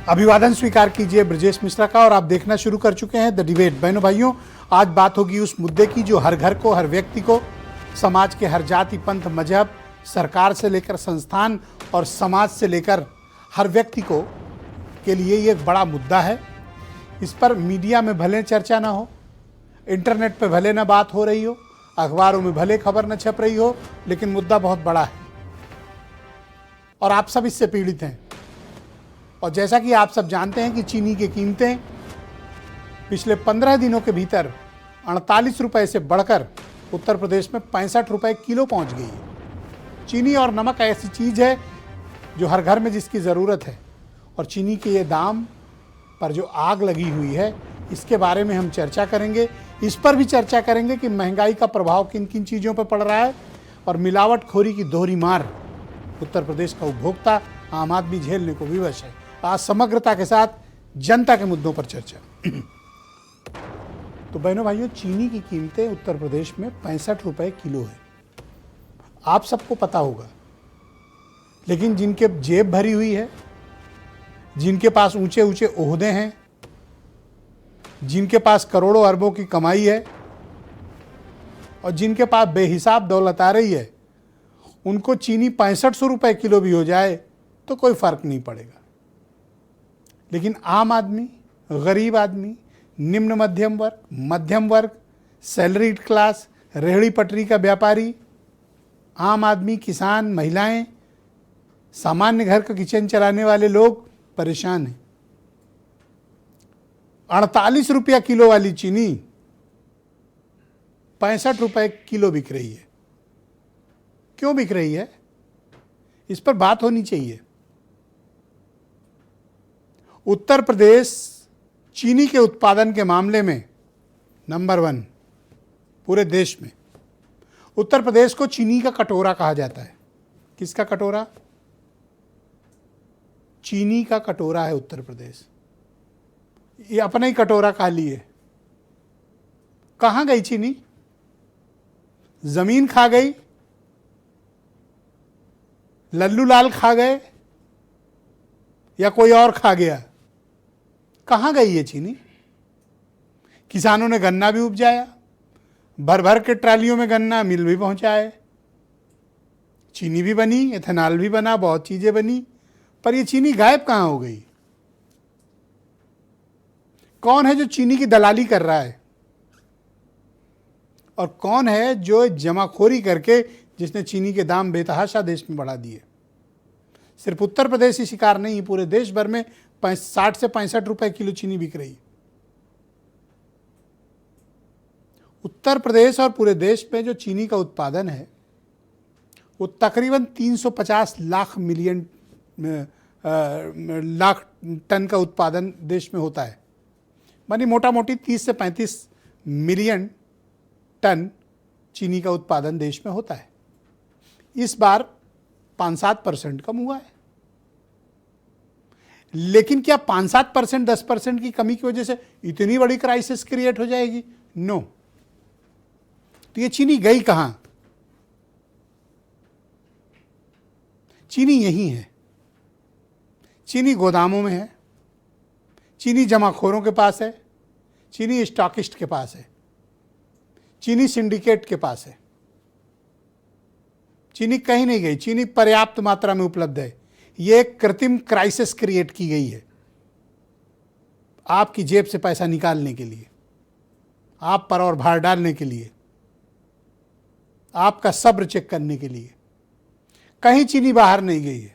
अभिवादन स्वीकार कीजिए ब्रजेश मिश्रा का और आप देखना शुरू कर चुके हैं द डिबेट। बहनों भाइयों, आज बात होगी उस मुद्दे की जो हर घर को, हर व्यक्ति को, समाज के हर जाति, पंथ, मजहब, सरकार से लेकर संस्थान और समाज से लेकर हर व्यक्ति को के लिए ये एक बड़ा मुद्दा है। इस पर मीडिया में भले चर्चा ना हो, इंटरनेट पे भले ना बात हो रही हो, अखबारों में भले खबर न छप रही हो, लेकिन मुद्दा बहुत बड़ा है और आप सब इससे पीड़ित हैं। और जैसा कि आप सब जानते हैं कि चीनी की कीमतें पिछले 15 दिनों के भीतर 48 रुपए से बढ़कर उत्तर प्रदेश में 65 रुपए किलो पहुंच गई है। चीनी और नमक ऐसी चीज़ है जो हर घर में जिसकी ज़रूरत है, और चीनी के ये दाम पर जो आग लगी हुई है, इसके बारे में हम चर्चा करेंगे। इस पर भी चर्चा करेंगे कि महंगाई का प्रभाव किन किन चीज़ों पर पड़ रहा है और मिलावटखोरी की दोहरी मार उत्तर प्रदेश का उपभोक्ता आम आदमी झेलने को विवश है। आज समग्रता के साथ जनता के मुद्दों पर चर्चा। तो बहनों भाइयों, चीनी की कीमतें उत्तर प्रदेश में 65 रुपए किलो है, आप सबको पता होगा। लेकिन जिनके जेब भरी हुई है, जिनके पास ऊंचे ऊंचे ओहदे हैं, जिनके पास करोड़ों अरबों की कमाई है और जिनके पास बेहिसाब दौलत आ रही है, उनको चीनी 6500 रुपए किलो भी हो जाए तो कोई फर्क नहीं पड़ेगा। लेकिन आम आदमी, गरीब आदमी, निम्न मध्यम वर्ग, सैलरीड क्लास, रेहड़ी पटरी का व्यापारी, आम आदमी, किसान, महिलाएं, सामान्य घर का किचन चलाने वाले लोग परेशान हैं। 48 रुपया किलो वाली चीनी 65 रुपए किलो बिक रही है। क्यों बिक रही है, इस पर बात होनी चाहिए। उत्तर प्रदेश चीनी के उत्पादन के मामले में नंबर 1 पूरे देश में। उत्तर प्रदेश को चीनी का कटोरा कहा जाता है। किसका कटोरा? चीनी का कटोरा है उत्तर प्रदेश। ये अपना ही कटोरा खाली है। कहां गई चीनी? जमीन खा गई, लल्लू लाल खा गए, या कोई और खा गया? कहां गई ये चीनी? किसानों ने गन्ना भी उपजाया, भर भर के ट्रालियों में गन्ना मिल भी पहुंचाए, चीनी भी बनी, एथेनॉल भी बना, बहुत चीजें बनी, पर ये चीनी गायब कहां हो गई? कौन है जो चीनी की दलाली कर रहा है और कौन है जो जमाखोरी करके जिसने चीनी के दाम बेतहाशा देश में बढ़ा दिए? सिर्फ उत्तर प्रदेश ही शिकार नहीं, पूरे देश भर में 60 से 65 रुपए किलो चीनी बिक रही। उत्तर प्रदेश और पूरे देश में जो चीनी का उत्पादन है वो तकरीबन 350 लाख टन का उत्पादन देश में होता है। मानी मोटा मोटी 30 से 35 मिलियन टन चीनी का उत्पादन देश में होता है। इस बार 5-7% कम हुआ है। लेकिन क्या 5-7%, 10% की कमी की वजह से इतनी बड़ी क्राइसिस क्रिएट हो जाएगी? नो। तो ये चीनी गई कहां? चीनी यही है। चीनी गोदामों में है, चीनी जमाखोरों के पास है, चीनी स्टॉकिस्ट के पास है, चीनी सिंडिकेट के पास है। चीनी कहीं नहीं गई, चीनी पर्याप्त मात्रा में उपलब्ध है। ये एक कृत्रिम क्राइसिस क्रिएट की गई है आपकी जेब से पैसा निकालने के लिए, आप पर और भार डालने के लिए, आपका सब्र चेक करने के लिए। कहीं चीनी बाहर नहीं गई है।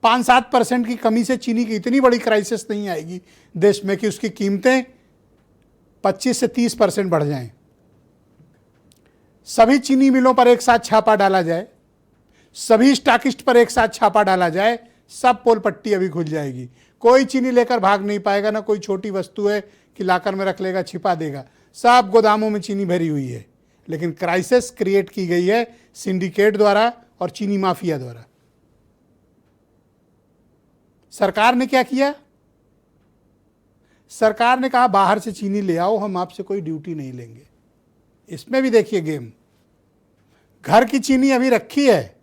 5-7% की कमी से चीनी की इतनी बड़ी क्राइसिस नहीं आएगी देश में कि उसकी कीमतें 25 से 30% बढ़ जाएं। सभी चीनी मिलों पर एक साथ छापा डाला जाए, सभी स्टॉकिस्ट पर एक साथ छापा डाला जाए, सब पोल पट्टी अभी खुल जाएगी। कोई चीनी लेकर भाग नहीं पाएगा, ना कोई छोटी वस्तु है कि लाकर में रख लेगा, छिपा देगा। सब गोदामों में चीनी भरी हुई है। लेकिन क्राइसिस क्रिएट की गई है सिंडिकेट द्वारा और चीनी माफिया द्वारा। सरकार ने क्या किया? सरकार ने कहा बाहर से चीनी ले आओ, हम आपसे कोई ड्यूटी नहीं लेंगे। इसमें भी देखिए गेम। घर की चीनी अभी रखी है,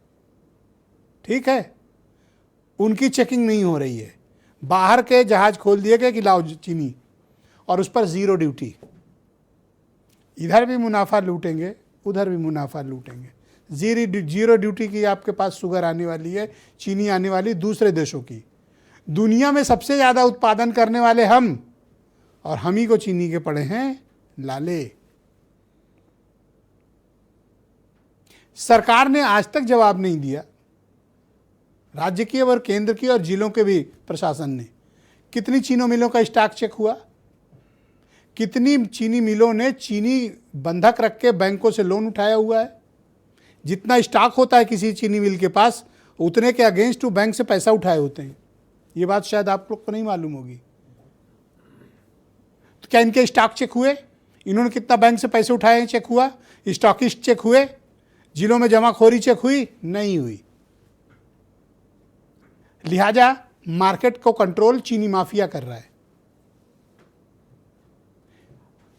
ठीक है, उनकी चेकिंग नहीं हो रही है। बाहर के जहाज खोल दिए गए कि लाओ चीनी, और उस पर जीरो ड्यूटी। इधर भी मुनाफा लूटेंगे, उधर भी मुनाफा लूटेंगे। जीरो ड्यूटी की आपके पास शुगर आने वाली है, चीनी आने वाली दूसरे देशों की। दुनिया में सबसे ज़्यादा उत्पादन करने वाले हम, और हम ही को चीनी के पड़े हैं लाले। सरकार ने आज तक जवाब नहीं दिया, राज्य की और केंद्र की और जिलों के भी प्रशासन ने। कितनी चीनी मिलों का स्टॉक चेक हुआ? कितनी चीनी मिलों ने चीनी बंधक रख के बैंकों से लोन उठाया हुआ है? जितना स्टॉक होता है किसी चीनी मिल के पास, उतने के अगेंस्ट वो बैंक से पैसा उठाए होते हैं। ये बात शायद आप लोग को नहीं मालूम होगी। तो क्या इनके स्टॉक चेक हुए? इन्होंने कितना बैंक से पैसे उठाए हैं चेक हुआ? स्टॉकिस्ट चेक हुए? जिलों में जमाखोरी चेक हुई? नहीं हुई। लिहाजा मार्केट को कंट्रोल चीनी माफिया कर रहा है।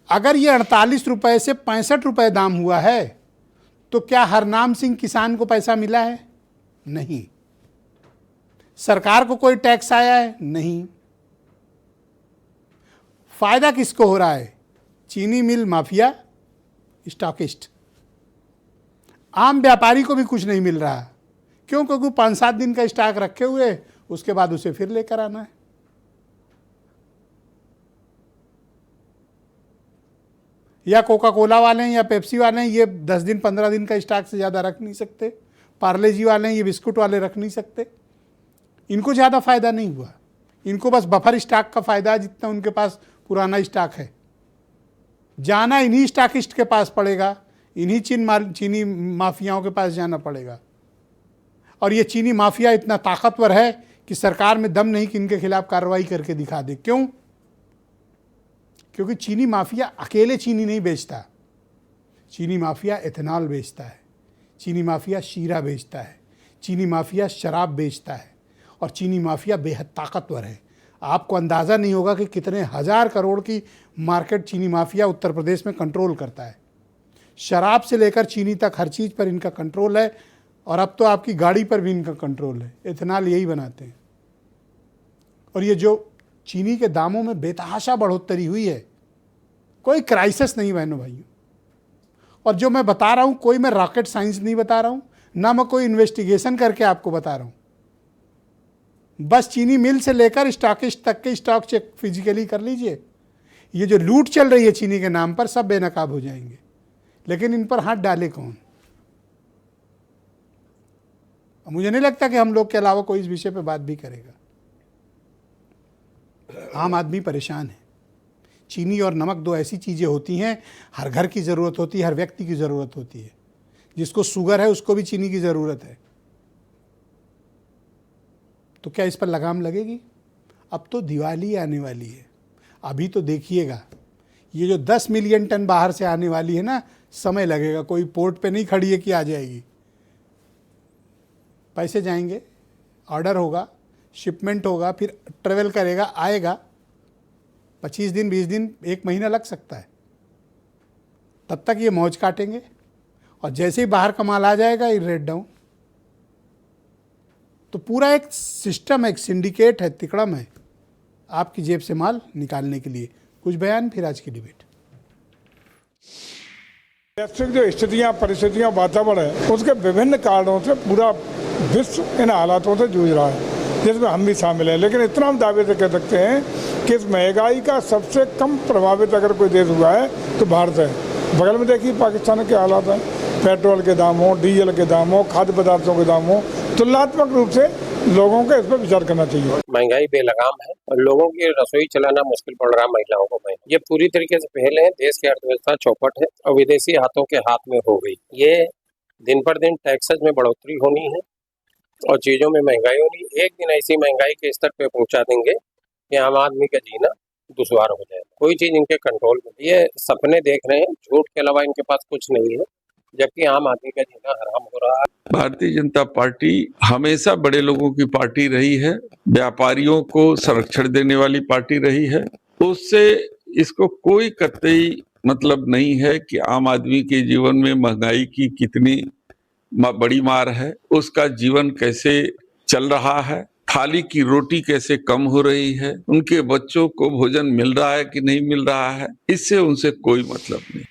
अगर ये 48 रुपए से 65 रुपए दाम हुआ है, तो क्या हरनाम सिंह किसान को पैसा मिला है? नहीं। सरकार को कोई टैक्स आया है? नहीं। फायदा किसको हो रहा है? चीनी मिल माफिया, स्टॉकिस्ट। आम व्यापारी को भी कुछ नहीं मिल रहा। क्यों? क्योंकि 5-7 दिन का स्टॉक रखे हुए, उसके बाद उसे फिर लेकर आना है। या कोका कोला वाले हैं या पेप्सी वाले हैं, ये 10 दिन 15 दिन का स्टॉक से ज़्यादा रख नहीं सकते। पार्ले जी वाले हैं, ये बिस्कुट वाले रख नहीं सकते। इनको ज़्यादा फायदा नहीं हुआ। इनको बस बफर स्टॉक का फायदा है, जितना उनके पास पुराना स्टॉक है। जाना इन्हीं स्टॉकिस्ट के पास पड़ेगा, इन्हीं चीनी माफियाओं के पास जाना पड़ेगा। और ये चीनी माफिया इतना ताकतवर है कि सरकार में दम नहीं कि इनके खिलाफ कार्रवाई करके दिखा दे। क्यों? क्योंकि चीनी माफिया अकेले चीनी नहीं बेचता। चीनी माफिया एथेनॉल बेचता है, चीनी माफिया शीरा बेचता है, चीनी माफिया शराब बेचता है, और चीनी माफिया बेहद ताकतवर है। आपको अंदाज़ा नहीं होगा कि कितने हज़ार करोड़ की मार्केट चीनी माफिया उत्तर प्रदेश में कंट्रोल करता है। शराब से लेकर चीनी तक हर चीज़ पर इनका कंट्रोल है, और अब तो आपकी गाड़ी पर भी इनका कंट्रोल है। एथेनॉल यही बनाते हैं। और ये जो चीनी के दामों में बेतहाशा बढ़ोतरी हुई है, कोई क्राइसिस नहीं बहनों भाइयों। और जो मैं बता रहा हूँ, कोई मैं रॉकेट साइंस नहीं बता रहा हूँ, ना मैं कोई इन्वेस्टिगेशन करके आपको बता रहा हूँ। बस चीनी मिल से लेकर स्टॉकिस्ट तक के स्टॉक चेक फिजिकली कर लीजिए। ये जो लूट चल रही है चीनी के नाम पर, सब बेनकाब हो जाएंगे। लेकिन इन पर हाथ डाले कौन? मुझे नहीं लगता कि हम लोग के अलावा कोई इस विषय पे बात भी करेगा। आम आदमी परेशान है। चीनी और नमक दो ऐसी चीज़ें होती हैं, हर घर की ज़रूरत होती है, हर व्यक्ति की ज़रूरत होती है। जिसको शुगर है उसको भी चीनी की ज़रूरत है। तो क्या इस पर लगाम लगेगी? अब तो दिवाली आने वाली है। अभी तो देखिएगा, ये जो 10 मिलियन टन बाहर से आने वाली है ना, समय लगेगा। कोई पोर्ट पे नहीं खड़ी है कि आ जाएगी। पैसे जाएंगे, ऑर्डर होगा, शिपमेंट होगा, फिर ट्रेवल करेगा, आएगा। 25 दिन, 20 दिन, 1 महीना लग सकता है। तब तक ये मौज काटेंगे, और जैसे ही बाहर का माल आ जाएगा ये रेट डाउन। तो पूरा एक सिस्टम, एक सिंडिकेट है, तिकड़म है आपकी जेब से माल निकालने के लिए। कुछ बयान, फिर आज की डिबेट। वैश्विक जो स्थितियाँ, परिस्थितियाँ, वातावरण है, उसके विभिन्न कारणों से पूरा विश्व इन हालातों से जूझ रहा है, जिसमें हम भी शामिल हैं। लेकिन इतना हम दावे से कह सकते हैं कि इस महंगाई का सबसे कम प्रभावित अगर कोई देश हुआ है तो भारत है। बगल में देखिए पाकिस्तान के हालात हैं। पेट्रोल के दाम हो, डीजल के दाम हो, खाद्य पदार्थों के दाम हो, तुलनात्मक रूप से लोगों को इस पर विचार करना चाहिए। महंगाई बेलगाम है और लोगों की रसोई चलाना मुश्किल पड़ रहा है महिलाओं को। ये पूरी तरीके से पहले देश की अर्थव्यवस्था चौपट है और विदेशी हाथों के हाथ में हो गई। ये दिन पर दिन टैक्सेस में बढ़ोतरी होनी है और चीजों में महंगाई होनी। एक दिन ऐसी महंगाई के स्तर पे पहुंचा देंगे कि आम आदमी का जीना दुश्वार हो जाएगा। कोई चीज इनके कंट्रोल में। ये सपने देख रहे हैं, झूठ के अलावा इनके पास कुछ नहीं है, जबकि आम आदमी का जीना हराम हो रहा है। भारतीय जनता पार्टी हमेशा बड़े लोगों की पार्टी रही है, व्यापारियों को संरक्षण देने वाली पार्टी रही है। उससे इसको कोई कतई मतलब नहीं है कि आम आदमी के जीवन में महंगाई की कितनी बड़ी मार है, उसका जीवन कैसे चल रहा है। थाली की रोटी कैसे कम हो रही है, उनके बच्चों को भोजन मिल रहा है कि नहीं मिल रहा है, इससे उनसे कोई मतलब नहीं।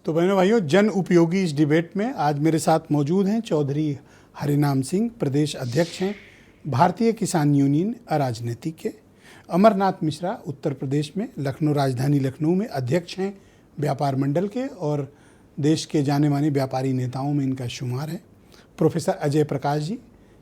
तो बहनों भाइयों, जन उपयोगी इस डिबेट में आज मेरे साथ मौजूद हैं चौधरी हरिनाम सिंह, प्रदेश अध्यक्ष हैं भारतीय किसान यूनियन अराजनीति के। अमरनाथ मिश्रा उत्तर प्रदेश में लखनऊ, राजधानी लखनऊ में अध्यक्ष हैं व्यापार मंडल के और देश के जाने माने व्यापारी नेताओं में इनका शुमार है। प्रोफेसर अजय प्रकाश जी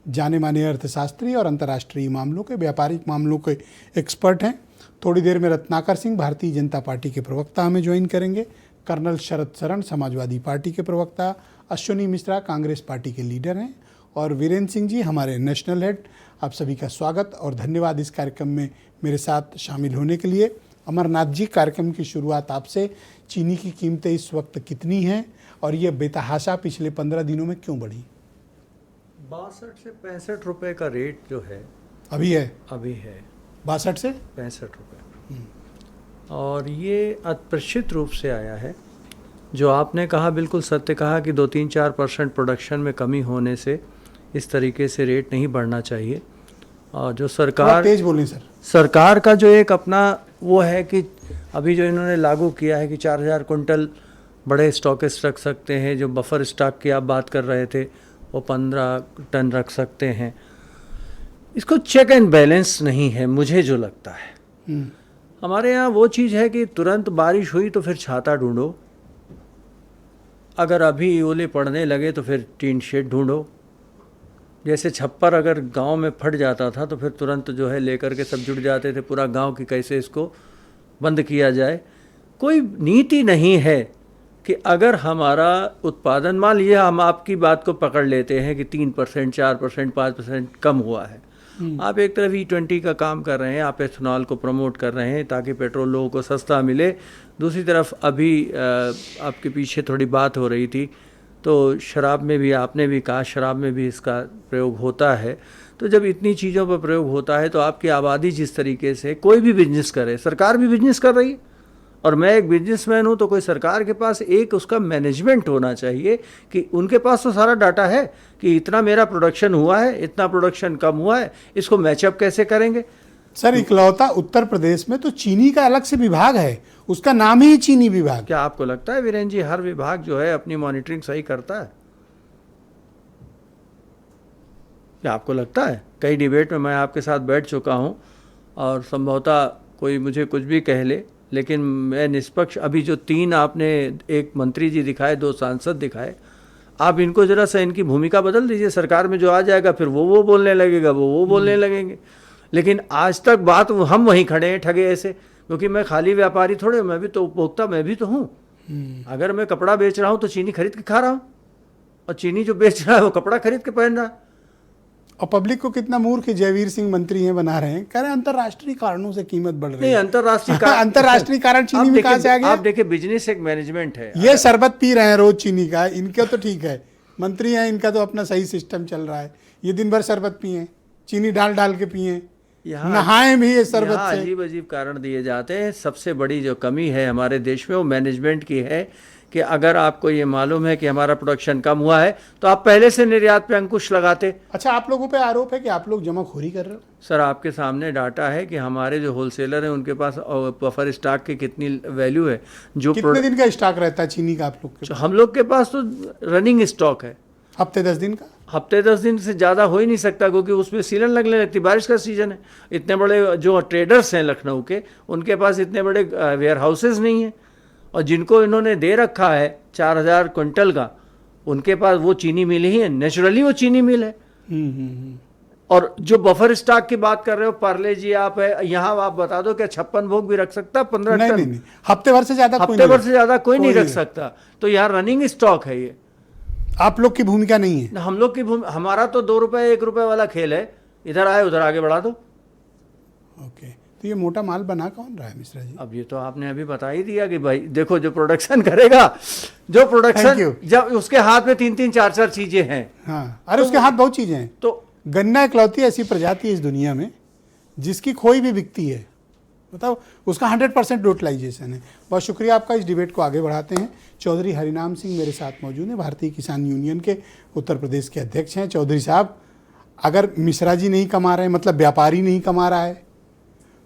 जाने माने अर्थशास्त्री और अंतर्राष्ट्रीय मामलों के, व्यापारिक मामलों के एक्सपर्ट हैं। थोड़ी देर में रत्नाकर सिंह भारतीय जनता पार्टी के प्रवक्ता हमें ज्वाइन करेंगे। कर्नल शरद शरण समाजवादी पार्टी के प्रवक्ता, अश्विनी मिश्रा कांग्रेस पार्टी के लीडर हैं और वीरेंद्र सिंह जी हमारे नेशनल हेड। आप सभी का स्वागत और धन्यवाद इस कार्यक्रम में मेरे साथ शामिल होने के लिए। अमरनाथ जी, कार्यक्रम की शुरुआत आपसे। चीनी की कीमतें इस वक्त कितनी हैं और ये बेतहाशा पिछले 15 दिनों में क्यों बढ़ी? 62 से 65 रुपए का रेट जो है अभी है 62 से 65 रुपए, और ये अप्रत्याशित रूप से आया है। जो आपने कहा बिल्कुल सत्य कहा कि 2-3-4% प्रोडक्शन में कमी होने से इस तरीके से रेट नहीं बढ़ना चाहिए। और जो सरकार, तेज बोलें सर, सरकार का जो एक अपना वो है कि अभी जो इन्होंने लागू किया है कि 4000 कुंटल बड़े स्टॉकिस्ट रख सकते हैं। जो बफर स्टॉक की आप बात कर रहे थे वो 15 टन रख सकते हैं। इसको चेक एंड बैलेंस नहीं है मुझे जो लगता है। हमारे यहाँ वो चीज़ है कि तुरंत बारिश हुई तो फिर छाता ढूंढो, अगर अभी ओले पड़ने लगे तो फिर टीन शेड ढूंढो। जैसे छप्पर अगर गांव में फट जाता था तो फिर तुरंत जो है लेकर के सब जुट जाते थे पूरा गांव की कैसे इसको बंद किया जाए। कोई नीति नहीं है कि अगर हमारा उत्पादन, मान लीजिए हम आपकी बात को पकड़ लेते हैं कि 3%, 4%, 5% कम हुआ है। आप एक तरफ E20 का काम कर रहे हैं, आप एथेनॉल को प्रमोट कर रहे हैं ताकि पेट्रोल लोगों को सस्ता मिले। दूसरी तरफ अभी आपके पीछे थोड़ी बात हो रही थी तो शराब में भी आपने भी कहा शराब में भी इसका प्रयोग होता है। तो जब इतनी चीज़ों पर प्रयोग होता है तो आपकी आबादी जिस तरीके से कोई भी बिजनेस करे, सरकार भी बिजनेस कर रही है और मैं एक बिजनेसमैन हूँ, तो कोई सरकार के पास एक उसका मैनेजमेंट होना चाहिए कि उनके पास तो सारा डाटा है कि इतना मेरा प्रोडक्शन हुआ है, इतना प्रोडक्शन कम हुआ है, इसको मैचअप कैसे करेंगे। सर इकलौता उत्तर प्रदेश में तो चीनी का अलग से विभाग है, उसका नाम ही चीनी विभाग। क्या आपको लगता है वीरेंद्र जी हर विभाग जो है अपनी मॉनिटरिंग सही करता है? क्या आपको लगता है? कई डिबेट में मैं आपके साथ बैठ चुका हूँ और संभवतः कोई मुझे कुछ भी कह ले, लेकिन मैं निष्पक्ष, अभी जो 3 आपने, एक मंत्री जी दिखाए, 2 सांसद दिखाए, आप इनको जरा सा इनकी भूमिका बदल दीजिए। सरकार में जो आ जाएगा फिर वो बोलने लगेगा, वो बोलने लगेंगे। लेकिन आज तक बात हम वहीं खड़े हैं ठगे ऐसे, क्योंकि मैं खाली व्यापारी थोड़े, मैं भी तो उपभोक्ता, मैं भी तो हूँ। अगर मैं कपड़ा बेच रहा हूँ तो चीनी खरीद के खा रहा हूँ और चीनी जो बेच रहा है वो कपड़ा खरीद के पहन रहा है। और पब्लिक को कितना मूर्ख जयवीर सिंह मंत्री हैं बना रहे हैं, कह रहे हैं अंतर्राष्ट्रीय कारणों से कीमत बढ़ रही है। नहीं, अंतर्राष्ट्रीय कारण चीनी में कहाँ से आ गया? आप देखिए बिजनेस एक मैनेजमेंट है। ये शरबत पी रहे हैं रोज चीनी का, इनका तो ठीक है, मंत्री हैं इनका तो अपना सही सिस्टम चल रहा है। ये दिन भर शरबत पिए, चीनी डाल के पिए, नहाए भी ये शरबत से। अजीब अजीब कारण दिए जाते हैं। सबसे बड़ी जो कमी है हमारे देश में वो मैनेजमेंट की है कि अगर आपको ये मालूम है कि हमारा प्रोडक्शन कम हुआ है तो आप पहले से निर्यात पे अंकुश लगाते। अच्छा, आप लोगों पे आरोप है कि आप लोग जमाखोरी कर रहे हो? सर आपके सामने डाटा है कि हमारे जो होलसेलर हैं उनके पास बफर स्टॉक की कितनी वैल्यू है। जो कितने दिन का स्टॉक रहता है चीनी का आप लोग के? हम लोग के पास तो रनिंग स्टॉक है हफ्ते 10 दिन का। हफ्ते 10 दिन से ज़्यादा हो ही नहीं सकता क्योंकि उसमें सीलन लगने लगती, बारिश का सीजन है। इतने बड़े जो ट्रेडर्स हैं लखनऊ के, उनके पास इतने बड़े वेयर हाउसेज नहीं हैं, और जिनको इन्होंने दे रखा है 4000 क्विंटल का, उनके पास वो चीनी मिल ही है, नेचुरली वो चीनी मिल है। और जो बफर स्टॉक की बात कर रहे हो पार्ले जी, आप है यहाँ, आप बता दो क्या 56 भोग भी रख सकता है 15 टन? नहीं, हफ्ते भर से ज़्यादा कोई नहीं रख सकता। तो यहाँ रनिंग स्टॉक है। ये आप लोग की भूमिका नहीं है। हम लोग की हमारा तो 2 रुपए 1 रुपए वाला खेल है, इधर आए उधर आगे बढ़ा दो। ओके, तो ये मोटा माल बना कौन रहा है मिश्रा जी? अब ये तो आपने अभी बता ही दिया कि भाई देखो जो प्रोडक्शन करेगा, जो प्रोडक्शन, जब उसके हाथ में 3-3 4-4 चीजें हैं। हाँ, अरे उसके हाथ बहुत चीजें हैं। तो गन्ना इकलौती ऐसी प्रजाति है इस दुनिया में जिसकी खोई भी बिकती है, बताओ, उसका 100% यूटिलाइजेशन है। बहुत शुक्रिया आपका। इस डिबेट को आगे बढ़ाते हैं। चौधरी हरिनाम सिंह मेरे साथ मौजूद हैं, भारतीय किसान यूनियन के उत्तर प्रदेश के अध्यक्ष हैं। चौधरी साहब, अगर मिश्रा जी नहीं कमा रहे, मतलब व्यापारी नहीं कमा रहा है,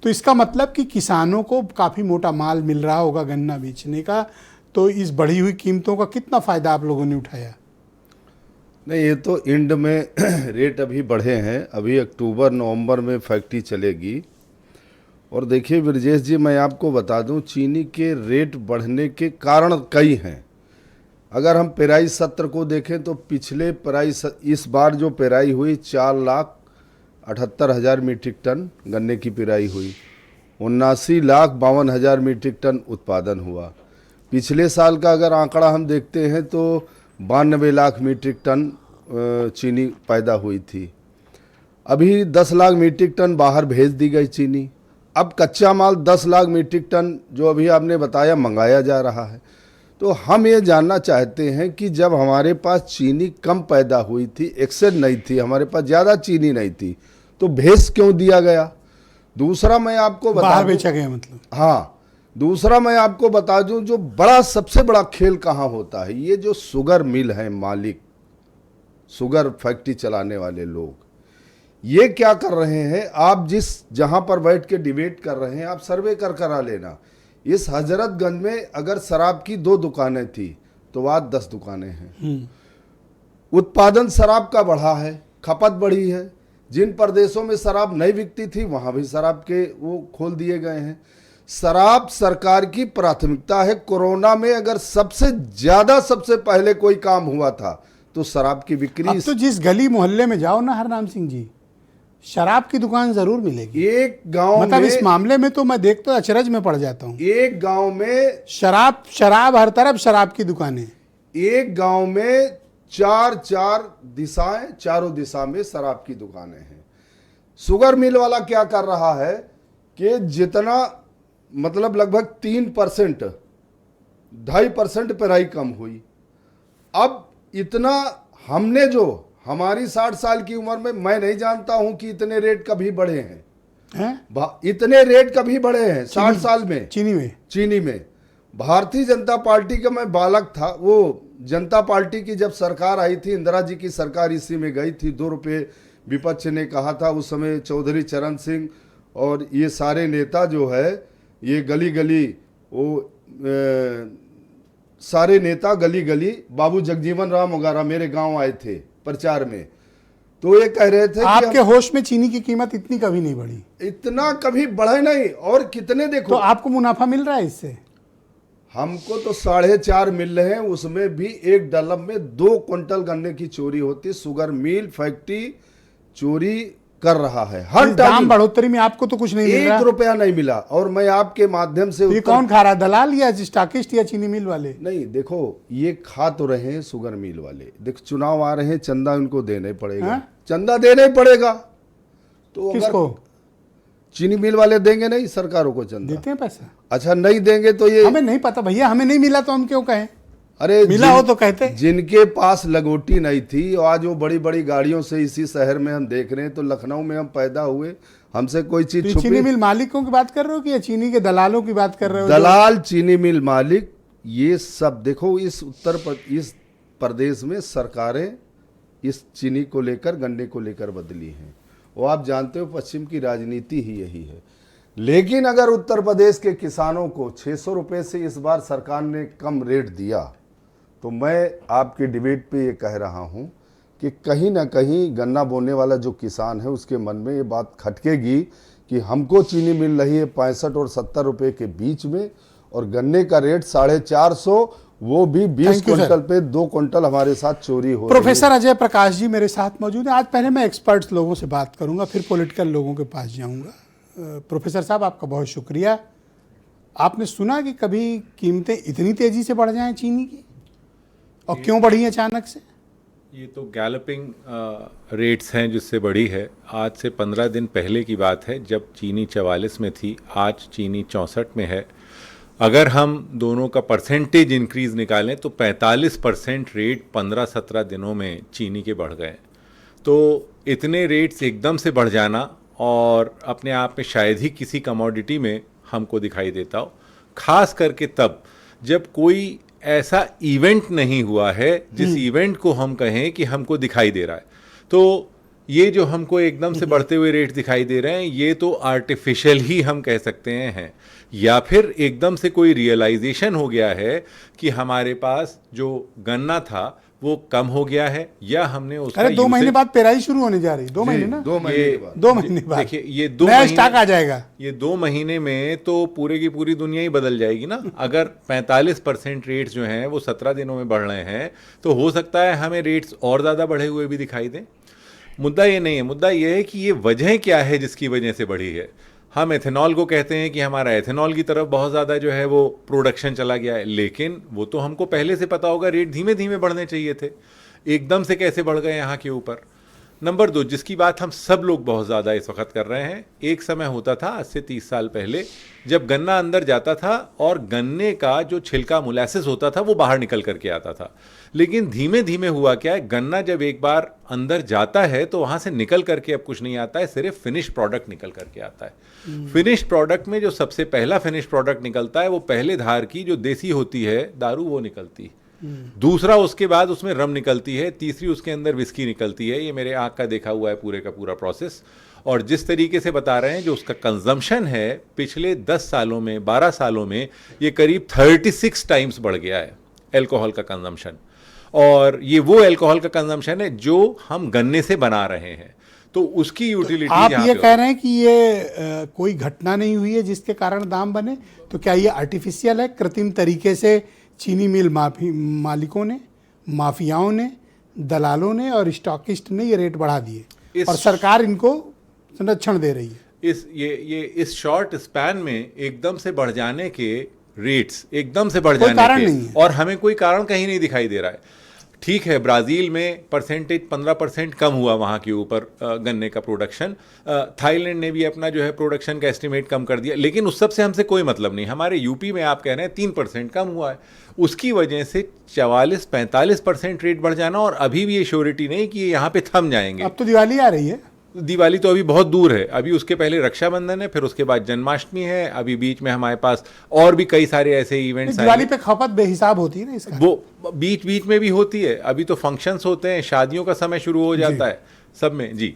तो इसका मतलब कि किसानों को काफ़ी मोटा माल मिल रहा होगा गन्ना बेचने का। तो इस बढ़ी हुई कीमतों का कितना फ़ायदा आप लोगों ने उठाया? नहीं, ये तो इंड में रेट अभी बढ़े हैं। अभी अक्टूबर नवंबर में फैक्ट्री चलेगी। और देखिए ब्रजेश जी, मैं आपको बता दूं, चीनी के रेट बढ़ने के कारण कई हैं। अगर हम पेराई सत्र को देखें तो पिछले पेराई इस बार जो पेराई हुई 4,78,000 मीट्रिक टन गन्ने की पेराई हुई, 79,52,000 मीट्रिक टन उत्पादन हुआ। पिछले साल का अगर आंकड़ा हम देखते हैं तो 92 लाख मीट्रिक टन चीनी पैदा हुई थी। अभी 10 लाख मीट्रिक टन बाहर भेज दी गई चीनी। अब कच्चा माल 10 लाख मीट्रिक टन जो अभी आपने बताया मंगाया जा रहा है। तो हम ये जानना चाहते हैं कि जब हमारे पास चीनी कम पैदा हुई थी, एक्सेस नहीं थी, हमारे पास ज़्यादा चीनी नहीं थी, तो भेज क्यों दिया गया? दूसरा मैं आपको बता बाहर बेचा गया मतलब? हाँ, दूसरा मैं आपको बता दूं, जो सबसे बड़ा खेल कहाँ होता है, ये जो शुगर मिल है मालिक, शुगर फैक्ट्री चलाने वाले लोग, ये क्या कर रहे हैं? आप जहां पर बैठ के डिबेट कर रहे हैं, आप सर्वे करा लेना। इस हजरतगंज में अगर शराब की 2 दुकानें थी तो आज 10 दुकानें हैं। उत्पादन शराब का बढ़ा है, खपत बढ़ी है। जिन प्रदेशों में शराब नहीं बिकती थी वहां भी शराब के वो खोल दिए गए हैं। शराब सरकार की प्राथमिकता है। कोरोना में अगर सबसे पहले कोई काम हुआ था तो शराब की बिक्री। अब तो जिस गली मोहल्ले में जाओ ना हरनाम सिंह जी, शराब की दुकान जरूर मिलेगी। एक गांव मतलब में, इस मामले में तो मैं देखता तो अचरज में पड़ जाता हूँ। एक गांव में शराब हर तरफ शराब की दुकानें। एक गांव में चार दिशाएं, चारों दिशा में शराब की दुकानें हैं। शुगर मिल वाला क्या कर रहा है कि जितना मतलब लगभग 3%, 2.5% पेराई कम हुई। अब इतना हमने जो हमारी 60 साल की उम्र में, मैं नहीं जानता हूं कि इतने रेट कभी बढ़े हैं। इतने रेट कभी बढ़े हैं 60 साल में चीनी में। भारतीय जनता पार्टी का मैं बालक था। वो जनता पार्टी की जब सरकार आई थी, इंदिरा जी की सरकार इसी में गई थी। 2 रुपये विपक्ष ने कहा था उस समय। चौधरी चरण सिंह और ये सारे नेता जो है, ये गली गली वो सारे नेता गली गली, बाबू जगजीवन राम वगैरह मेरे गांव आए थे प्रचार में। तो ये कह रहे थे आपके होश में चीनी की कीमत इतनी कभी नहीं बढ़ी? इतना कभी बढ़े नहीं। और कितने देखो, तो आपको मुनाफा मिल रहा है इससे? हमको तो 4.5 मिल रहे हैं। उसमें भी एक डलब में 2 क्विंटल गन्ने की चोरी होती। शुगर मिल फैक्ट्री चोरी कर रहा है। हर दाम बढ़ोतरी में आपको तो कुछ नहीं मिल रहा? 1 रुपया नहीं मिला। और मैं आपके माध्यम से ये कौन खा रहा? दलाल या स्टॉकिस्ट या चीनी मिल वाले? नहीं, देखो ये खा तो रहे हैं शुगर मिल वाले। देखो चुनाव आ रहे हैं, चंदा उनको देना ही पड़ेगा। चंदा देना ही पड़ेगा। तो किसको? चीनी मिल वाले देंगे नहीं सरकारों को चंदा? देते हैं पैसा? अच्छा, नहीं देंगे तो ये हमें नहीं पता भैया, हमें नहीं मिला तो हम क्यों कहें? अरे मिला हो तो कहते। जिनके पास लगोटी नहीं थी, आज वो बड़ी बड़ी गाड़ियों से इसी शहर में हम देख रहे हैं। तो लखनऊ में हम पैदा हुए, हमसे कोई चीज छुपी? चीनी मिल मालिकों की बात कर रहे हो कि या चीनी के दलालों की बात कर रहे हो? दलाल, चीनी मिल मालिक, ये सब देखो। इस इस प्रदेश में सरकारें इस चीनी को लेकर, गन्ने को लेकर बदली हैं। वो आप जानते हो पश्चिम की राजनीति ही यही है। लेकिन अगर उत्तर प्रदेश के किसानों को 600 रुपये से इस बार सरकार ने कम रेट दिया, तो मैं आपके डिबेट पे ये कह रहा हूँ कि कहीं ना कहीं गन्ना बोने वाला जो किसान है उसके मन में ये बात खटकेगी कि हमको चीनी मिल रही है 65 और 70 रुपये के बीच में, और गन्ने का रेट 450, वो भी 20 क्विंटल पे 2 क्विंटल हमारे साथ चोरी हो रही है। प्रोफेसर अजय प्रकाश जी मेरे साथ मौजूद हैं। आज पहले मैं एक्सपर्ट्स लोगों से बात करूंगा, फिर पॉलिटिकल लोगों के पास जाऊंगा। प्रोफेसर साहब, आपका बहुत शुक्रिया। आपने सुना कि कभी कीमतें इतनी तेजी से बढ़ जाएं चीनी की, और क्यों बढ़ी अचानक से? ये तो गैलपिंग रेट्स हैं जिससे बढ़ी है। आज से 15 दिन पहले की बात है जब चीनी 44 में थी, आज चीनी 64 में है। अगर हम दोनों का परसेंटेज इंक्रीज़ निकालें तो 45% रेट 15-17 दिनों में चीनी के बढ़ गए। तो इतने रेट्स एकदम से बढ़ जाना और अपने आप में शायद ही किसी कमोडिटी में हमको दिखाई देता हो, खास करके तब जब कोई ऐसा इवेंट नहीं हुआ है जिस इवेंट को हम कहें कि हमको दिखाई दे रहा है। तो ये जो हमको एकदम से बढ़ते हुए रेट दिखाई दे रहे हैं, ये तो आर्टिफिशियल ही हम कह सकते हैं, या फिर एकदम से कोई रियलाइजेशन हो गया है कि हमारे पास जो गन्ना था वो कम हो गया है, या हमने उसका अरे 2 महीने बाद पेराई शुरू होने जा रही, 2 महीने ना, 2 महीने के बाद 2 महीने बाद देखिए ये 2 नया महीने स्टॉक आ जाएगा। ये 2 महीने में तो पूरे की पूरी दुनिया ही बदल जाएगी ना। अगर 45% रेट्स जो हैं वो 17 दिनों में बढ़ रहे हैं, तो हो सकता है हमें रेट्स और ज़्यादा बढ़े हुए भी दिखाई दें। मुद्दा ये नहीं है, मुद्दा ये है कि ये वजह क्या है जिसकी वजह से बढ़ी है। हम एथेनॉल को कहते हैं कि हमारा एथेनॉल की तरफ बहुत ज़्यादा जो है वो प्रोडक्शन चला गया है, लेकिन वो तो हमको पहले से पता होगा, रेट धीमे धीमे बढ़ने चाहिए थे, एकदम से कैसे बढ़ गए यहाँ के ऊपर। नंबर 2, जिसकी बात हम सब लोग बहुत ज़्यादा इस वक्त कर रहे हैं, एक समय होता था आज से 30 साल पहले, जब गन्ना अंदर जाता था और गन्ने का जो छिलका मोलासिस होता था वो बाहर निकल करके आता था। लेकिन धीमे धीमे हुआ क्या है, गन्ना जब एक बार अंदर जाता है तो वहाँ से निकल करके अब कुछ नहीं आता है, सिर्फ फिनिश प्रोडक्ट निकल करके आता है। फिनिश प्रोडक्ट में जो सबसे पहला फिनिश प्रोडक्ट निकलता है वो पहले धार की जो देसी होती है दारू, वो निकलती है। दूसरा उसके बाद उसमें रम निकलती है, तीसरी उसके अंदर विस्की निकलती है। ये मेरे आँख का देखा हुआ है पूरे का पूरा प्रोसेस। और जिस तरीके से बता रहे हैं जो उसका कंजम्पशन है पिछले 10 सालों में, 12 सालों में, ये करीब 36 टाइम्स बढ़ गया है एल्कोहल का कंजम्पशन। और ये वो एल्कोहल का कंजम्पशन है जो हम गन्ने से बना रहे हैं, तो उसकी यूटिलिटी आप ये कह रहे हैं कि ये कोई घटना नहीं हुई है जिसके कारण दाम बने, तो क्या ये आर्टिफिशियल है, कृत्रिम तरीके से चीनी मिल मालिकों ने, माफियाओं ने, दलालों ने और स्टॉकिस्ट ने ये रेट बढ़ा दिए और सरकार इनको संरक्षण दे रही है। इस शॉर्ट स्पैन में एकदम से बढ़ जाने के रेट्स, एकदम से बढ़ जाने के, नहीं है। और हमें कोई कारण कहीं नहीं दिखाई दे रहा है। ठीक है, ब्राज़ील में परसेंटेज 15% कम हुआ वहाँ के ऊपर गन्ने का प्रोडक्शन। थाईलैंड ने भी अपना जो है प्रोडक्शन का एस्टिमेट कम कर दिया, लेकिन उस सब से हमसे कोई मतलब नहीं। हमारे यूपी में आप कह रहे हैं 3% कम हुआ है, उसकी वजह से 44-45% रेट बढ़ जाना, और अभी भी ये श्योरिटी नहीं कि ये यहाँ पे थम जाएंगे। अब तो दिवाली आ रही है, दिवाली तो अभी बहुत दूर है, अभी उसके पहले रक्षाबंधन है, फिर उसके बाद जन्माष्टमी है, अभी बीच में हमारे पास और भी कई सारे ऐसे इवेंट्स हैं। दिवाली पे खपत बेहिसाब होती है ना, इसका वो बीच बीच में भी होती है। अभी तो फंक्शंस होते हैं, शादियों का समय शुरू हो जाता है सब में। जी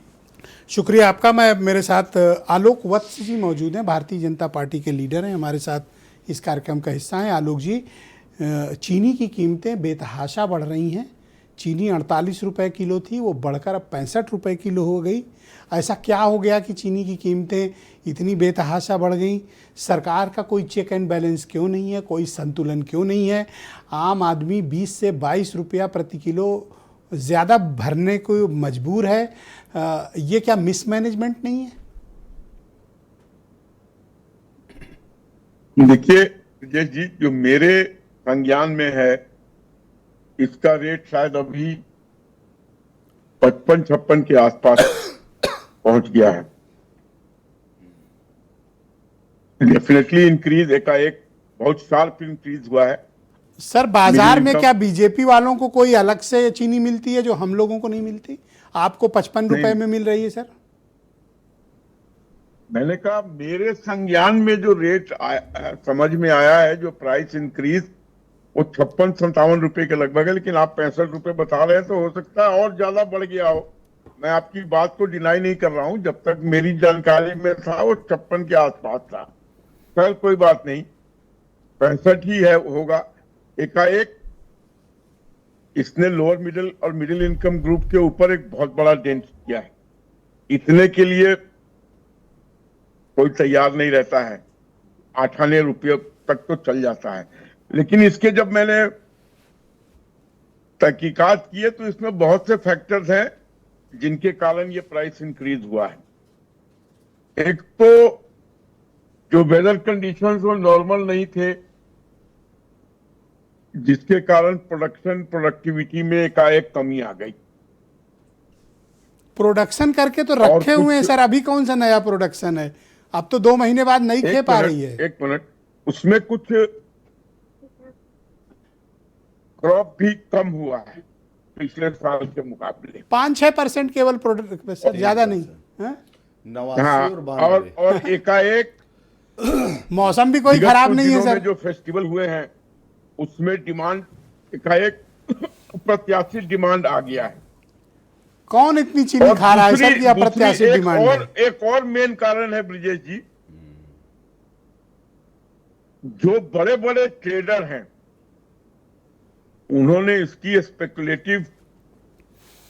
शुक्रिया आपका। मेरे साथ आलोक वत्स जी मौजूद हैं, भारतीय जनता पार्टी के लीडर हैं, हमारे साथ इस कार्यक्रम का हिस्सा हैं। आलोक जी, चीनी की कीमतें बेतहाशा बढ़ रही हैं। चीनी 48 रुपये किलो थी, वो बढ़कर अब 65 रुपये किलो हो गई। ऐसा क्या हो गया कि चीनी की कीमतें इतनी बेतहाशा बढ़ गई? सरकार का कोई चेक एंड बैलेंस क्यों नहीं है, कोई संतुलन क्यों नहीं है? आम आदमी 20 से 22 रुपया प्रति किलो ज़्यादा भरने को मजबूर है। ये क्या मिसमैनेजमेंट नहीं है? देखिए विजय जी, जो मेरे संज्ञान में है इसका रेट शायद अभी 55-56 के आसपास पहुंच गया है। डेफिनेटली इंक्रीज, एकाएक बहुत शार्प इंक्रीज हुआ है। सर, बाजार में क्या बीजेपी वालों को कोई अलग से चीनी मिलती है जो हम लोगों को नहीं मिलती? आपको 55 रुपए में मिल रही है सर? मैंने कहा मेरे संज्ञान में जो रेट समझ में आया है, जो प्राइस इंक्रीज, वो 56-57 रुपए के लगभग है। लेकिन आप 65 रुपए बता रहे हैं तो हो सकता है और ज्यादा बढ़ गया हो। मैं आपकी बात को डिनाई नहीं कर रहा हूं, जब तक मेरी जानकारी में था वो 56 के आसपास था। खैर कोई बात नहीं, 65 ही है होगा। एकाएक इसने लोअर मिडिल और मिडिल इनकम ग्रुप के ऊपर एक बहुत बड़ा डेंट किया है। इतने के लिए कोई तैयार नहीं रहता है, 8 रुपये तक तो चल जाता है। लेकिन इसके जब मैंने तहकीकात किए तो इसमें बहुत से फैक्टर्स हैं जिनके कारण ये प्राइस इंक्रीज हुआ है। एक तो जो वेदर कंडीशंस वो नॉर्मल नहीं थे, जिसके कारण प्रोडक्टिविटी में एकाएक कमी आ गई। प्रोडक्शन करके तो रखे हुए हैं सर, अभी कौन सा नया प्रोडक्शन है? अब तो 2 महीने बाद नहीं खेप आ रही है। एक मिनट, उसमें कुछ क्रॉप भी कम हुआ है पिछले साल के मुकाबले, 5-6% केवल प्रोडक्ट सर, ज्यादा नहीं है? 89 और एकाएक मौसम भी कोई खराब नहीं है सर। जो फेस्टिवल हुए हैं उसमें डिमांड एकाएक प्रत्याशित डिमांड आ गया है। कौन इतनी चीनी खा रहा है सर कि अप्रत्याशित डिमांड है? एक और मेन कारण है ब्रिजेश जी, जो बड़े बड़े ट्रेडर हैं उन्होंने इसकी स्पेकुलेटिव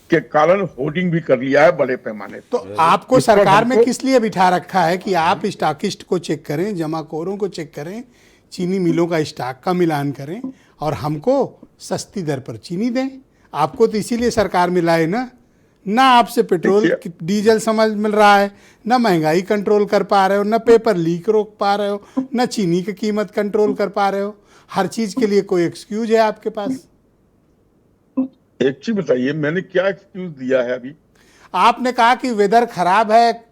के कारण होर्डिंग भी कर लिया है बड़े पैमाने पर। तो आपको सरकार में किस लिए बिठा रखा है कि आप स्टॉकिस्ट को चेक करें, जमाखोरों को चेक करें, चीनी मिलों का स्टॉक का मिलान करें और हमको सस्ती दर पर चीनी दें? आपको तो इसीलिए सरकार में लाए ना आपसे पेट्रोल डीजल समझ मिल रहा है, ना महंगाई कंट्रोल कर पा रहे हो, ना पेपर लीक रोक पा रहे हो, ना चीनी की कीमत कंट्रोल कर पा रहे हो। हर चीज के लिए कोई एक्सक्यूज है आपके पास? एक चीज बताइए, मैंने क्या एक्सक्यूज दिया है अभी? आपने कहा कि वेदर खराब है,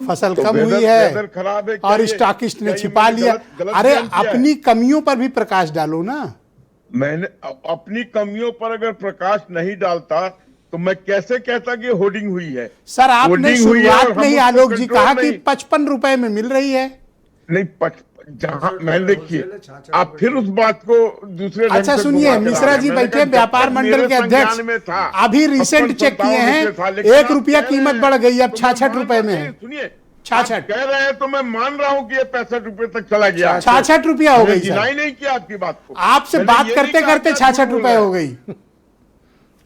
फसल तो कम हुई वेदर है खराब है, और स्टॉकिस्ट ने छिपा लिया। अरे अपनी कमियों पर भी प्रकाश डालो ना। मैंने अपनी कमियों पर अगर प्रकाश नहीं डालता तो मैं कैसे कहता कि होर्डिंग हुई है? सर आपने होर्डिंग हुई है और शुरुआत में ही हम उसको आलोक जी कंट्रोल कहा कि नहीं- 55 रुपए में मिल रही है। नहीं, जहां मैंने देखिए, आप फिर उस बात को दूसरे ढंग अच्छा से सुनिए, घुमा के ला मिश्रा रहे हैं। जी मैंने बैठे कहा, जब व्यापार तक मंडल मेरे के अध्यक्ष, संज्ञान में था, अभी रिसेंट 55 चेक किए हैं, रुपए था, लेकिन 1 आप रुपया कह कीमत रहे बढ़ गई, अब तो मैं 66 रुपए मान में रहा- है। सुनिए, 66 आप कह रहे हैं तो मैं मान रहा हूं कि ये 65 रुपए तक चला गया। 66 रुपया हो मैंने गई सर। डिनाई नहीं किया आपकी बात को। आपसे मैंने बात ये करते नहीं कहा करते कि आप 66 झूठ बोल रुपए रहे हो हैं। गई।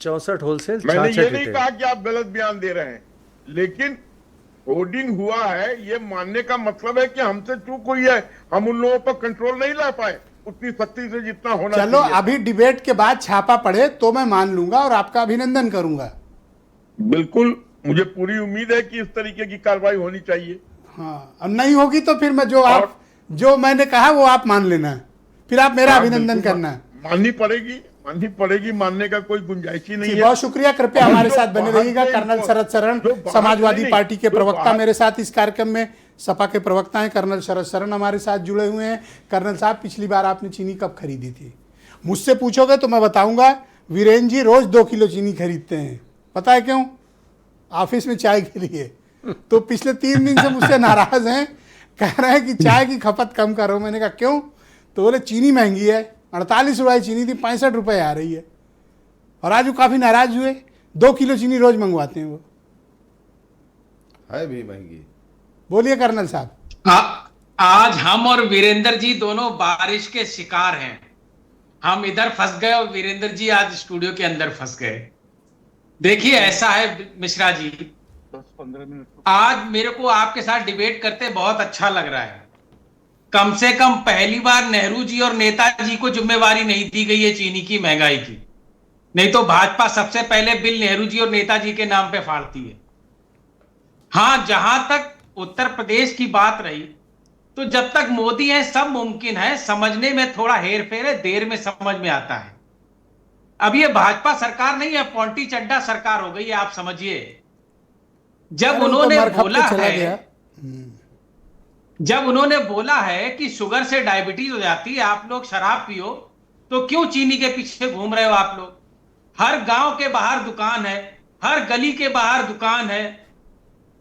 64 होलसेल, मैंने 66 ये नहीं रिटेल। कहा कि आप गलत बयान दे रहे हैं, लेकिन होर्डिंग हुआ है ये मानने का मतलब है कि हमसे चूक हुई है, हम उन लोगों पर कंट्रोल नहीं ला पाए उतनी सख्ती से जितना होना चलो चाहिए। अभी डिबेट के बाद छापा पड़े तो मैं मान लूंगा और आपका अभिनंदन करूंगा। बिल्कुल, मुझे पूरी उम्मीद है कि इस तरीके की कार्रवाई होनी चाहिए। हाँ, और नहीं होगी तो फिर मैं जो मैंने कहा वो आप मान लेना, फिर आप मेरा हाँ, अभिनंदन बिल्कुल करना। माननी पड़ेगी, मानने का कोई गुंजाइश ही नहीं जी, है। बहुत शुक्रिया, कृपया और हमारे जो साथ बने बाहर रहिएगा। से कर्नल इनको- शरद शरण, जो बाहर समाजवादी नहीं, पार्टी के जो प्रवक्ता बाहर- मेरे साथ इस कार्यक्रम में, सपा के प्रवक्ता हैं कर्नल शरद शरण हमारे साथ जुड़े हुए हैं। कर्नल साहब, पिछली बार आपने चीनी कब खरीदी थी? मुझसे पूछोगे तो मैं बताऊंगा, वीरेंद्र जी रोज 2 किलो चीनी खरीदते हैं। पता है क्यों? ऑफिस में चाय के लिए। तो पिछले 3 दिन से मुझसे नाराज हैं, कह रहे हैं कि चाय की खपत कम करो। मैंने कहा क्यों? तो बोले चीनी महंगी है, 48 रुपए चीनी थी, 65 रुपए आ रही है। और आज वो काफी नाराज हुए, 2 किलो चीनी रोज मंगवाते हैं वो। है भी महंगी। बोलिए कर्नल साहब। आज हम और वीरेंद्र जी दोनों बारिश के शिकार हैं। हम इधर फंस गए और वीरेंद्र जी आज स्टूडियो के अंदर फंस गए। देखिए ऐसा है मिश्रा जी, 10-15 मिनट आज मेरे को आपके साथ डिबेट करते बहुत अच्छा लग रहा है। कम से कम पहली बार नेहरू जी और नेताजी को जिम्मेवारी नहीं दी गई है चीनी की महंगाई की। नहीं तो भाजपा सबसे पहले बिल नेहरू जी और नेताजी के नाम पे फाड़ती है। हां, जहां तक उत्तर प्रदेश की बात रही, तो जब तक मोदी है सब मुमकिन है। समझने में थोड़ा हेरफेर है, देर में समझ में आता है। अब ये भाजपा सरकार नहीं है, पॉन्टी चड्डा सरकार हो गई है, आप समझिए। जब उन्होंने बोला है, जब उन्होंने बोला है कि शुगर से डायबिटीज हो जाती है, आप लोग शराब पियो, तो क्यों चीनी के पीछे घूम रहे हो आप लोग? हर गांव के बाहर दुकान है, हर गली के बाहर दुकान है,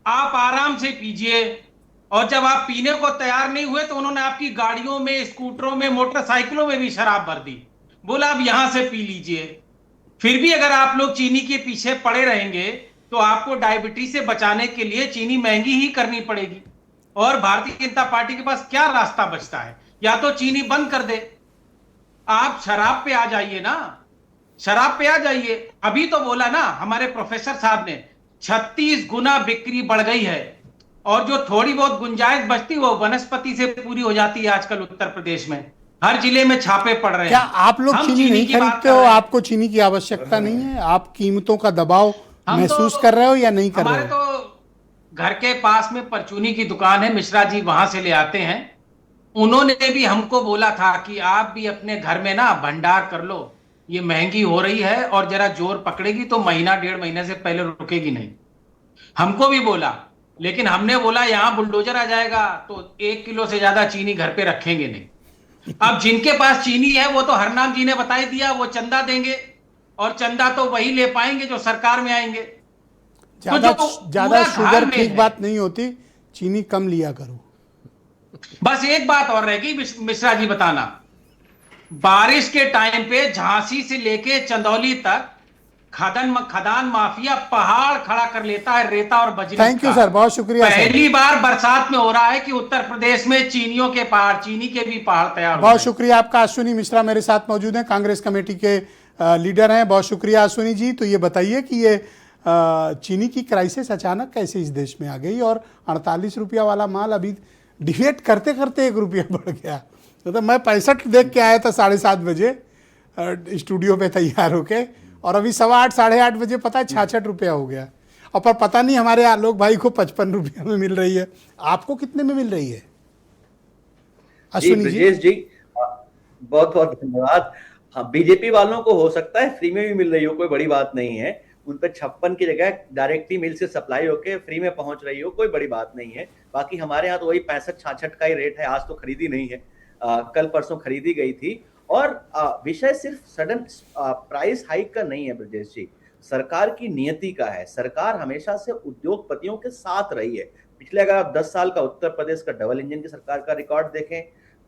आप आराम से पीजिए। और जब आप पीने को तैयार नहीं हुए तो उन्होंने आपकी गाड़ियों में, स्कूटरों में, मोटरसाइकिलों में भी शराब भर दी, बोला अब यहां से पी लीजिए। फिर भी अगर आप लोग चीनी के पीछे पड़े रहेंगे तो आपको डायबिटीज से बचाने के लिए चीनी महंगी ही करनी पड़ेगी। और भारतीय जनता पार्टी के पास क्या रास्ता बचता है? या तो चीनी बंद कर दे, आप शराब पे आ जाइए ना, शराब पे आ जाइए। अभी तो बोला ना हमारे प्रोफेसर साहब ने, 36 गुना बिक्री बढ़ गई है। और जो थोड़ी बहुत गुंजाइश बचती वो वनस्पति से पूरी हो जाती है। आजकल उत्तर प्रदेश में हर जिले में छापे पड़ रहे हैं। क्या आप लोग हम चीनी नहीं की बात खरीदते कर हो? रहे हैं। आपको चीनी की आवश्यकता नहीं है? आप कीमतों का दबाव हम महसूस तो- कर रहे हो या नहीं कर रहे हमारे हो? तो घर के पास में परचूनी की दुकान है, मिश्रा जी वहां से ले आते हैं। उन्होंने भी हमको बोला था कि आप भी अपने घर में ना भंडार कर लो, ये महंगी हो रही है और जरा जोर पकड़ेगी तो महीना 1.5 महीने से पहले रुकेगी नहीं। हमको भी बोला, लेकिन हमने बोला यहां बुलडोजर आ जाएगा तो 1 किलो से ज्यादा चीनी घर पे रखेंगे नहीं। अब जिनके पास चीनी है वो तो हरनाम जी ने बता ही दिया, वो चंदा देंगे और चंदा तो वही ले पाएंगे जो सरकार में आएंगे। ज्यादा जो ज्यादा पूरा शुगर घाल में ठीक है। बात नहीं होती, चीनी कम लिया करो। बस एक बात और रहेगी मिश्रा जी बताना, बारिश के टाइम पे झांसी से लेके चंदौली तक खदान माफिया पहाड़ खड़ा कर लेता है रेता और बजरी थैंक यू का। सर, बहुत शुक्रिया सर। पहली बार बरसात में हो रहा है कि उत्तर प्रदेश में चीनियों के पहाड़, चीनी के भी पहाड़ तैयार हो बहुत रहे हैं। शुक्रिया आपका। अश्विनी मिश्रा मेरे साथ मौजूद हैं, कांग्रेस कमेटी के लीडर हैं। बहुत शुक्रिया अश्विनी जी। तो ये बताइए कि ये चीनी की क्राइसिस अचानक कैसे इस देश में आ गई और 48 रुपया वाला माल अभी डिबेट करते करते 1 रुपया बढ़ गया। तो मैं 65 देख के आया था 7:30 बजे स्टूडियो पे तैयार होके, और अभी 8:15 8:30 बजे पता है 66 रुपया हो गया। और पर पता नहीं हमारे आलोक भाई को 55 रुपये में मिल रही है, आपको कितने में मिल रही है अश्विनी जी? ब्रजेश जी बहुत बहुत धन्यवाद। हाँ, बीजेपी वालों को हो सकता है फ्री में भी मिल रही हो, कोई बड़ी बात नहीं है। उन पर 56 की जगह डायरेक्टली मिल से सप्लाई होके फ्री में पहुंच रही हो, कोई बड़ी बात नहीं है। बाकी हमारे यहाँ तो वही 65-66 का ही रेट है। आज तो खरीदी नहीं है, कल परसों खरीदी गई थी। और विषय सिर्फ सडन प्राइस हाइक का नहीं है ब्रजेश जी, सरकार की नियति का है। सरकार हमेशा से उद्योगपतियों के साथ रही है। पिछले अगर आप 10 साल का उत्तर प्रदेश का डबल इंजन की सरकार का रिकॉर्ड देखें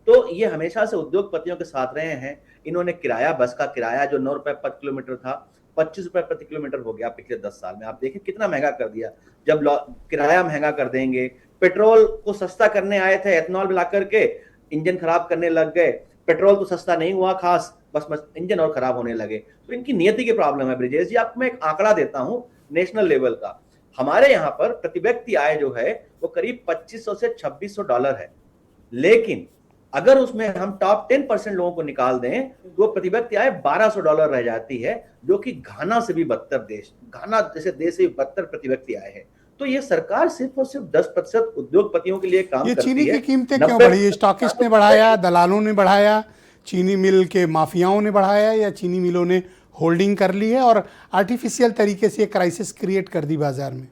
तो ये हमेशा से उद्योगपतियों के साथ रहे हैं। इन्होंने किराया, बस का किराया जो 9 रुपए प्रति किलोमीटर था, 25 रुपए प्रति किलोमीटर हो गया पिछले 10 साल में। आप देखें कितना महंगा कर दिया। जब किराया महंगा कर देंगे, पेट्रोल को सस्ता करने आए थे, एथनॉल मिला करके इंजन खराब करने लग गए। पेट्रोल तो सस्ता नहीं हुआ खास, बस इंजन और खराब होने लगे। तो इनकी नियति की प्रॉब्लम है ब्रजेश जी। आपको मैं एक आंकड़ा देता हूं नेशनल लेवल का। हमारे यहाँ पर प्रति व्यक्ति आय जो है वो करीब 2500 से 2600 डॉलर है, लेकिन अगर उसमें हम टॉप 10% लोगों को निकाल दें तो वो प्रति व्यक्ति आय 1200 डॉलर रह जाती है, जो कि घाना से भी बदतर देश, घाना जैसे देश से भी बदतर प्रति व्यक्ति आय है। तो ये सरकार सिर्फ और सिर्फ 10% उद्योगपतियों के लिए काम करती है। चीनी की कीमतें क्यों बढ़ी? स्टॉकिस्ट ने बढ़ाया, दलालों ने बढ़ाया, चीनी मिल के माफियाओं ने बढ़ाया, या चीनी मिलों ने होल्डिंग कर ली है और आर्टिफिशियल तरीके से क्राइसिस क्रिएट कर दी बाजार में?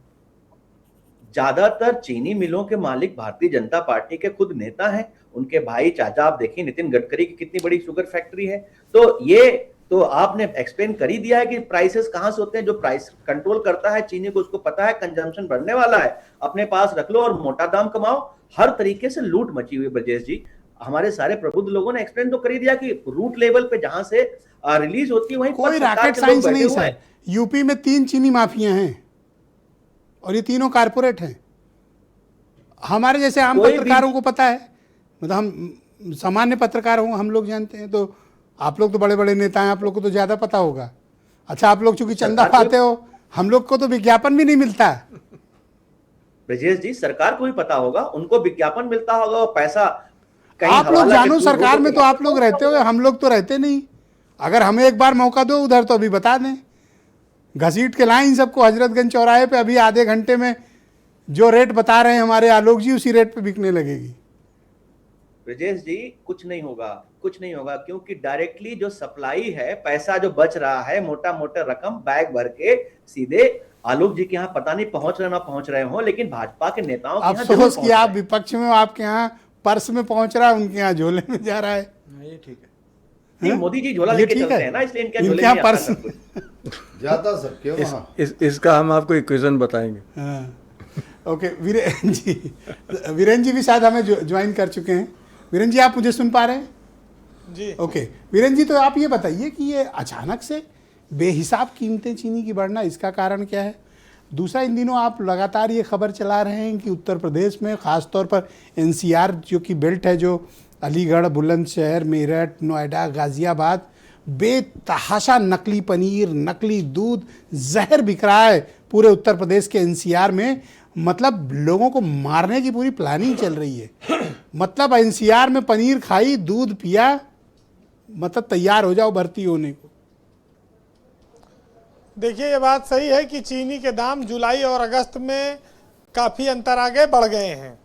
ज्यादातर चीनी मिलों के मालिक भारतीय जनता पार्टी के खुद नेता हैं। उनके भाई चाचा, आप देखिए नितिन गडकरी की कितनी बड़ी शुगर फैक्ट्री है। तो ये तो आपने एक्सप्लेन कर ही दिया है कि प्राइसेस कहां से होते हैं। जो प्राइस कंट्रोल करता है चीनी को, उसको पता है कंजम्पशन बढ़ने वाला है, अपने पास रख लो और मोटा दाम कमाओ। हर तरीके से लूट मची हुई है ब्रजेश जी। हमारे सारे प्रबुद्ध लोगों ने एक्सप्लेन तो कर ही दिया कि रूट लेवल पे जहां से रिलीज होती है वहीं कोई रॉकेट साइंस नहीं सर। यूपी में 3 चीनी माफिया हैं और ये तीनों कारपोरेट हैं। हमारे जैसे आम पत्रकारों को पता है, मतलब हम सामान्य पत्रकार हों, हम लोग जानते हैं। तो आप लोग तो बड़े बड़े नेता हैं, आप लोग को तो ज्यादा पता होगा। अच्छा, आप लोग चूंकि चंदा पाते हो, हम लोग को तो विज्ञापन भी नहीं मिलता। ब्रजेश जी, सरकार को भी पता होगा, उनको विज्ञापन मिलता होगा और पैसा आप लोग जानो सरकार में तो आप लोग रहते हो, हम लोग तो रहते नहीं। अगर हमें एक बार मौका दो उधर तो अभी बता दें, घसीट के लाइन सबको हजरतगंज चौराहे पे। अभी आधे घंटे में जो रेट बता रहे हैं हमारे आलोक जी, उसी रेट पे बिकने लगेगी। ब्रजेश जी, कुछ नहीं होगा, कुछ नहीं होगा, क्योंकि डायरेक्टली जो सप्लाई है, पैसा जो बच रहा है, मोटा मोटा रकम बैग भर के सीधे आलोक जी के यहाँ पता नहीं पहुंच रहे ना पहुंच रहे हो, लेकिन भाजपा के नेताओं के यहाँ अफसोस कि आप विपक्ष में, आपके यहाँ पर्स में पहुंच रहा है, उनके यहाँ झोले में जा रहा है। ये ठीक है। नहीं, मोदी जी झोला लेके चलते हैं ना, इसलिए इनके झोले में पर्स ज्यादा सर क्यों इसका हम आपको इक्वेशन बताएंगे। ओके, वीरेन जी भी शायद हमें ज्वाइन कर चुके हैं। वीरेन जी, आप मुझे सुन पा रहे हैं? जी ओके वीरेन जी, तो आप ये बताइए कि ये अचानक से बेहिसाब कीमतें चीनी की बढ़ना, इसका कारण क्या है? दूसरा, इन दिनों आप लगातार ये खबर चला रहे हैं कि उत्तर प्रदेश में ख़ासतौर पर एनसीआर जो कि बेल्ट है, जो अलीगढ़, बुलंदशहर, मेरठ, नोएडा, गाज़ियाबाद, बेतहाशा नकली पनीर, नकली दूध, जहर बिक रहा है पूरे उत्तर प्रदेश के एनसीआर में। मतलब लोगों को मारने की पूरी प्लानिंग चल रही है। मतलब एनसीआर में पनीर खाई, दूध पिया, मतलब तैयार हो जाओ भर्ती होने को। देखिए, ये बात सही है कि चीनी के दाम जुलाई और अगस्त में काफ़ी अंतर आगे बढ़ गए हैं।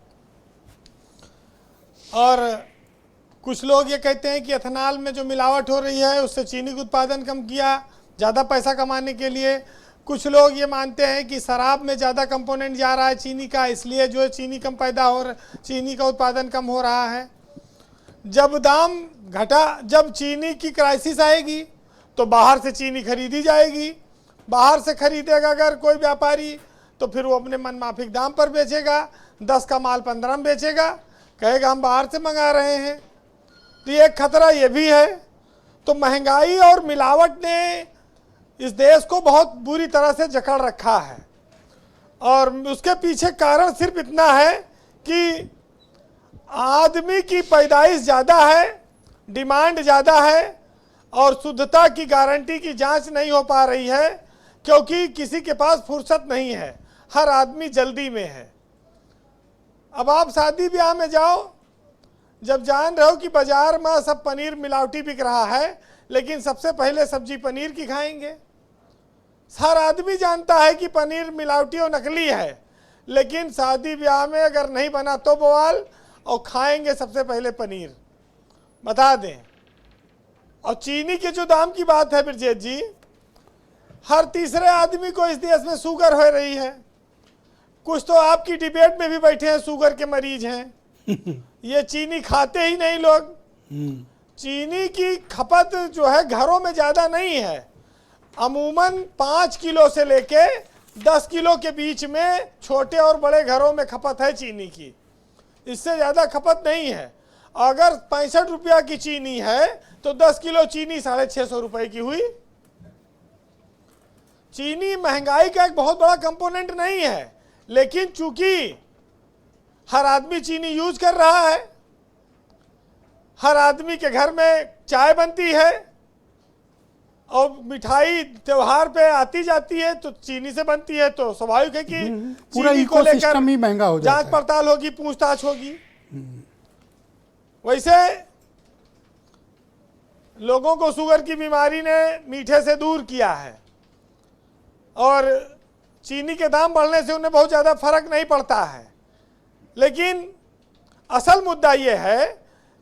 और कुछ लोग ये कहते हैं कि एथेनॉल में जो मिलावट हो रही है उससे चीनी का उत्पादन कम किया ज़्यादा पैसा कमाने के लिए। कुछ लोग ये मानते हैं कि शराब में ज़्यादा कंपोनेंट जा रहा है चीनी का, इसलिए जो है चीनी कम पैदा हो रहा, चीनी का उत्पादन कम हो रहा है। जब दाम घटा, जब चीनी की क्राइसिस आएगी तो बाहर से चीनी खरीदी जाएगी। बाहर से खरीदेगा अगर कोई व्यापारी तो फिर वो अपने मनमाफिक दाम पर बेचेगा, 10 का माल 15 में बेचेगा, कहेगा हम बाहर से मंगा रहे हैं। तो ये खतरा ये भी है। तो महंगाई और मिलावट ने इस देश को बहुत बुरी तरह से जकड़ रखा है। और उसके पीछे कारण सिर्फ इतना है कि आदमी की पैदाइश ज़्यादा है, डिमांड ज़्यादा है और शुद्धता की गारंटी की जांच नहीं हो पा रही है, क्योंकि किसी के पास फुर्सत नहीं है, हर आदमी जल्दी में है। अब आप शादी ब्याह में जाओ, जब जान रहे हो कि बाजार में सब पनीर मिलावटी बिक रहा है, लेकिन सबसे पहले सब्जी पनीर की खाएंगे। हर आदमी जानता है कि पनीर मिलावटी और नकली है, लेकिन शादी ब्याह में अगर नहीं बना तो बवाल, और खाएंगे सबसे पहले पनीर। बता दें, और चीनी के जो दाम की बात है ब्रजेश जी, हर तीसरे आदमी को इस देश में शुगर हो रही है। कुछ तो आपकी डिबेट में भी बैठे हैं, शुगर के मरीज हैं। ये चीनी खाते ही नहीं लोग। चीनी की खपत जो है घरों में ज़्यादा नहीं है, अमूमन 5 किलो से लेके 10 किलो के बीच में छोटे और बड़े घरों में खपत है चीनी की, इससे ज़्यादा खपत नहीं है। अगर 65 रुपया की चीनी है तो 10 किलो चीनी 650 रुपये की हुई। चीनी महंगाई का एक बहुत बड़ा कंपोनेंट नहीं है, लेकिन चूंकि हर आदमी चीनी यूज कर रहा है, हर आदमी के घर में चाय बनती है और मिठाई त्योहार पे आती जाती है तो चीनी से बनती है, तो स्वाभाविक है कि पूरा चीनी को लेकर इकोसिस्टम ही महंगा हो जाता है। जांच पड़ताल होगी, पूछताछ होगी। वैसे लोगों को शुगर की बीमारी ने मीठे से दूर किया है और चीनी के दाम बढ़ने से उन्हें बहुत ज़्यादा फर्क नहीं पड़ता है। लेकिन असल मुद्दा यह है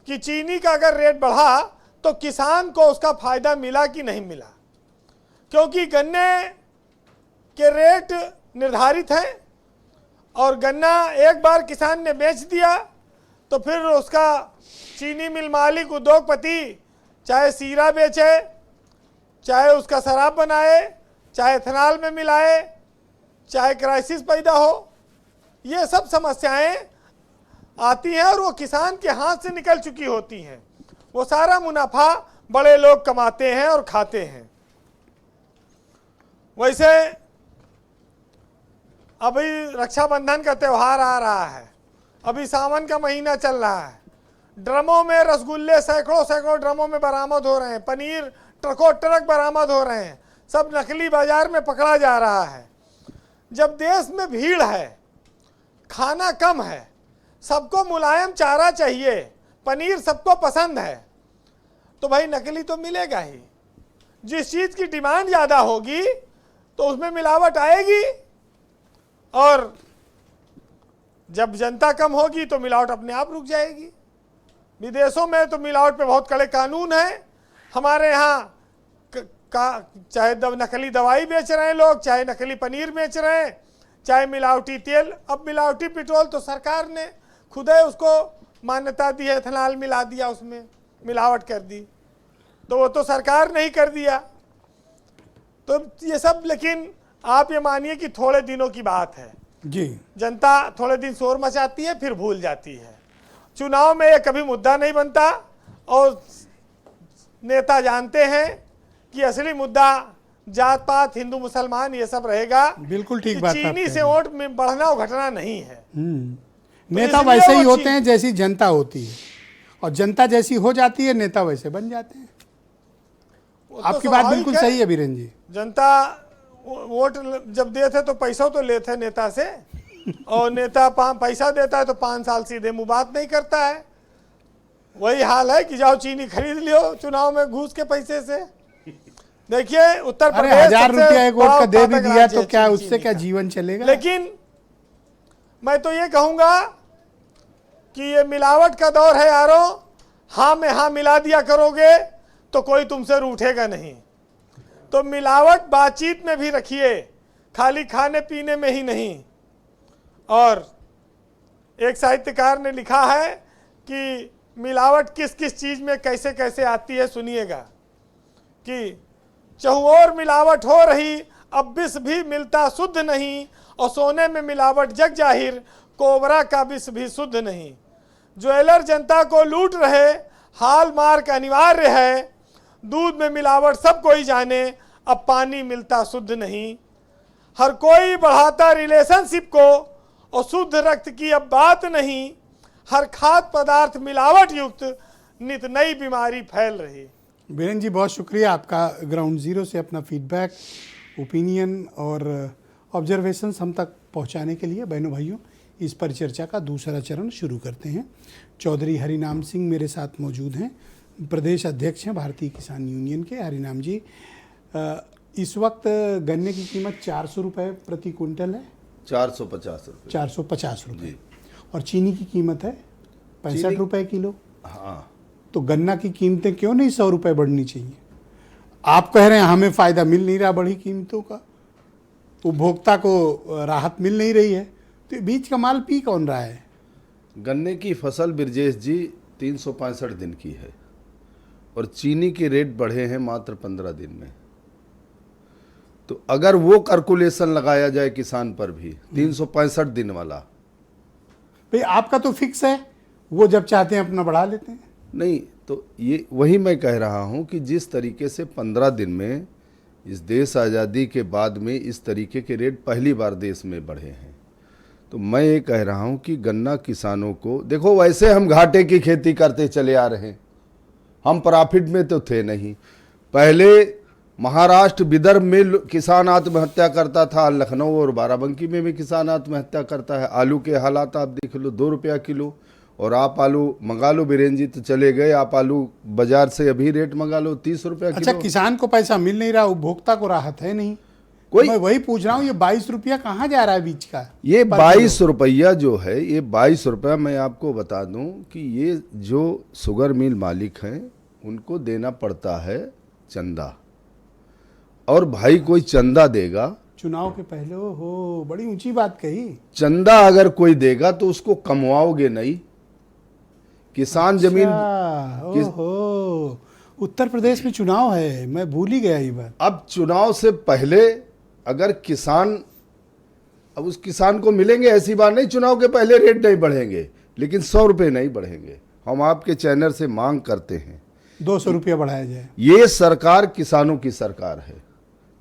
कि चीनी का अगर रेट बढ़ा तो किसान को उसका फायदा मिला कि नहीं मिला, क्योंकि गन्ने के रेट निर्धारित हैं और गन्ना एक बार किसान ने बेच दिया तो फिर उसका चीनी मिल मालिक, उद्योगपति चाहे सीरा बेचे, चाहे उसका शराब बनाए, चाहे एथेनॉल में मिलाए, चाहे क्राइसिस पैदा हो, ये सब समस्याएं आती हैं और वो किसान के हाथ से निकल चुकी होती हैं। वो सारा मुनाफा बड़े लोग कमाते हैं और खाते हैं। वैसे अभी रक्षाबंधन का त्यौहार आ रहा है, अभी सावन का महीना चल रहा है, ड्रमों में रसगुल्ले सैकड़ों सैकड़ों ड्रमों में बरामद हो रहे हैं, पनीर ट्रकों ट्रक बरामद हो रहे हैं, सब नकली बाजार में पकड़ा जा रहा है। जब देश में भीड़ है, खाना कम है, सबको मुलायम चारा चाहिए, पनीर सबको पसंद है, तो भाई नकली तो मिलेगा ही। जिस चीज़ की डिमांड ज़्यादा होगी तो उसमें मिलावट आएगी, और जब जनता कम होगी तो मिलावट अपने आप रुक जाएगी। विदेशों में तो मिलावट पे बहुत कड़े कानून हैं। हमारे यहाँ चाहे नकली दवाई बेच रहे हैं लोग, चाहे नकली पनीर बेच रहे हैं, चाहे मिलावटी तेल। अब मिलावटी पेट्रोल तो सरकार ने खुद ही उसको मान्यता दी है, एथेनॉल मिला दिया, उसमें मिलावट कर दी, तो वो तो सरकार ने ही कर दिया। तो ये सब, लेकिन आप ये मानिए कि थोड़े दिनों की बात है जी। जनता थोड़े दिन शोर मचाती है फिर भूल जाती है। चुनाव में ये कभी मुद्दा नहीं बनता और नेता जानते हैं कि असली मुद्दा जात पात, हिंदू मुसलमान ये सब रहेगा। बिल्कुल ठीक बात। चीनी से वोट में बढ़ना और घटना नहीं है। नेता वैसे ही होते हैं जैसी जनता होती है, और जनता जैसी हो जाती है नेता वैसे बन जाते हैं। आपकी बात बिल्कुल सही है बीरेन जी। जनता वोट जब देते तो पैसा तो लेते हैं नेता से, और नेता पैसा देता है तो 5 साल सीधे मुंह बात नहीं करता है। वही हाल है कि जाओ चीनी खरीद लियो चुनाव में घूस के पैसे से। देखिए उत्तर प्रदेश 1000 रुपया एक वोट का दे भी दिया तो क्या उससे क्या जीवन चलेगा। लेकिन मैं तो ये कहूंगा कि ये मिलावट का दौर है यारो। हाँ में हाँ मिला दिया करोगे तो कोई तुमसे रूठेगा नहीं। तो मिलावट बातचीत में भी रखिए, खाली खाने पीने में ही नहीं। और एक साहित्यकार ने लिखा है कि मिलावट किस किस चीज़ में कैसे कैसे आती है, सुनिएगा कि चहुओर मिलावट हो रही, अब विष भी मिलता शुद्ध नहीं, और सोने में मिलावट जग जाहिर, कोबरा का विष भी शुद्ध नहीं। ज्वेलर जनता को लूट रहे, हाल मार्क अनिवार्य है, दूध में मिलावट सब कोई जाने, अब पानी मिलता शुद्ध नहीं। हर कोई बढ़ाता रिलेशनशिप को और शुद्ध रक्त की अब बात नहीं। हर खाद्य पदार्थ मिलावट युक्त नित नई बीमारी फैल रही। बीरेन जी बहुत शुक्रिया आपका ग्राउंड जीरो से अपना फीडबैक, ओपिनियन और ऑब्जर्वेशंस हम तक पहुंचाने के लिए। बहनों भाइयों, इस परिचर्चा का दूसरा चरण शुरू करते हैं। चौधरी हरिनाम सिंह मेरे साथ मौजूद हैं, प्रदेश अध्यक्ष हैं भारतीय किसान यूनियन के। हरिनाम जी, इस वक्त गन्ने की कीमत 400 रुपये प्रति कुंटल है। 450 रुपये। 450 रुपये। और चीनी की कीमत है 65 रुपये किलो। हाँ, तो गन्ना की कीमतें क्यों नहीं 100 रुपये बढ़नी चाहिए? आप कह रहे हैं हमें फ़ायदा मिल नहीं रहा बढ़ी कीमतों का, उपभोक्ता को राहत मिल नहीं रही है, तो बीच का माल पी कौन रहा है? गन्ने की फसल ब्रजेश जी 365 दिन की है और चीनी के रेट बढ़े हैं मात्र 15 दिन में। तो अगर वो कैलकुलेशन लगाया जाए किसान पर भी 365 दिन वाला, भाई आपका तो फिक्स है, वो जब चाहते हैं अपना बढ़ा लेते हैं। नहीं तो ये वही मैं कह रहा हूँ कि जिस तरीके से 15 दिन में इस देश आज़ादी के बाद में इस तरीके के रेट पहली बार देश में बढ़े हैं, तो मैं ये कह रहा हूँ कि गन्ना किसानों को देखो, वैसे हम घाटे की खेती करते चले आ रहे हैं, हम प्रॉफिट में तो थे नहीं। पहले महाराष्ट्र विदर्भ में किसान आत्महत्या करता था, लखनऊ और बाराबंकी में भी किसान आत्महत्या करता है। आलू के हालात आप देख लो, 2 रुपया किलो, और आप आलू मंगा लो, बीरेन जी तो चले गए, आप आलू बाजार से अभी रेट मंगा लो 30 रुपया किलो। अच्छा, किसान को पैसा मिल नहीं रहा, उपभोक्ता को राहत है नहीं कोई। मैं वही पूछ रहा हूँ, ये 22 रुपया कहाँ जा रहा है बीच का? ये 22 रुपया जो है, ये 22 रुपया मैं आपको बता दूं कि ये जो शुगर मिल मालिक हैं उनको देना पड़ता है चंदा, और भाई कोई चंदा देगा चुनाव के पहले। हो, बड़ी ऊंची बात कही। चंदा अगर कोई देगा तो उसको कमवाओगे नहीं। किसान जमीन ओहो, उत्तर प्रदेश में चुनाव है, मैं भूल ही गया ये बात। अब चुनाव से पहले अगर किसान, अब उस किसान को मिलेंगे, ऐसी बात नहीं चुनाव के पहले रेट नहीं बढ़ेंगे, लेकिन 100 रुपये नहीं बढ़ेंगे। हम आपके चैनल से मांग करते हैं 200 रुपया बढ़ाया जाए। ये सरकार किसानों की सरकार है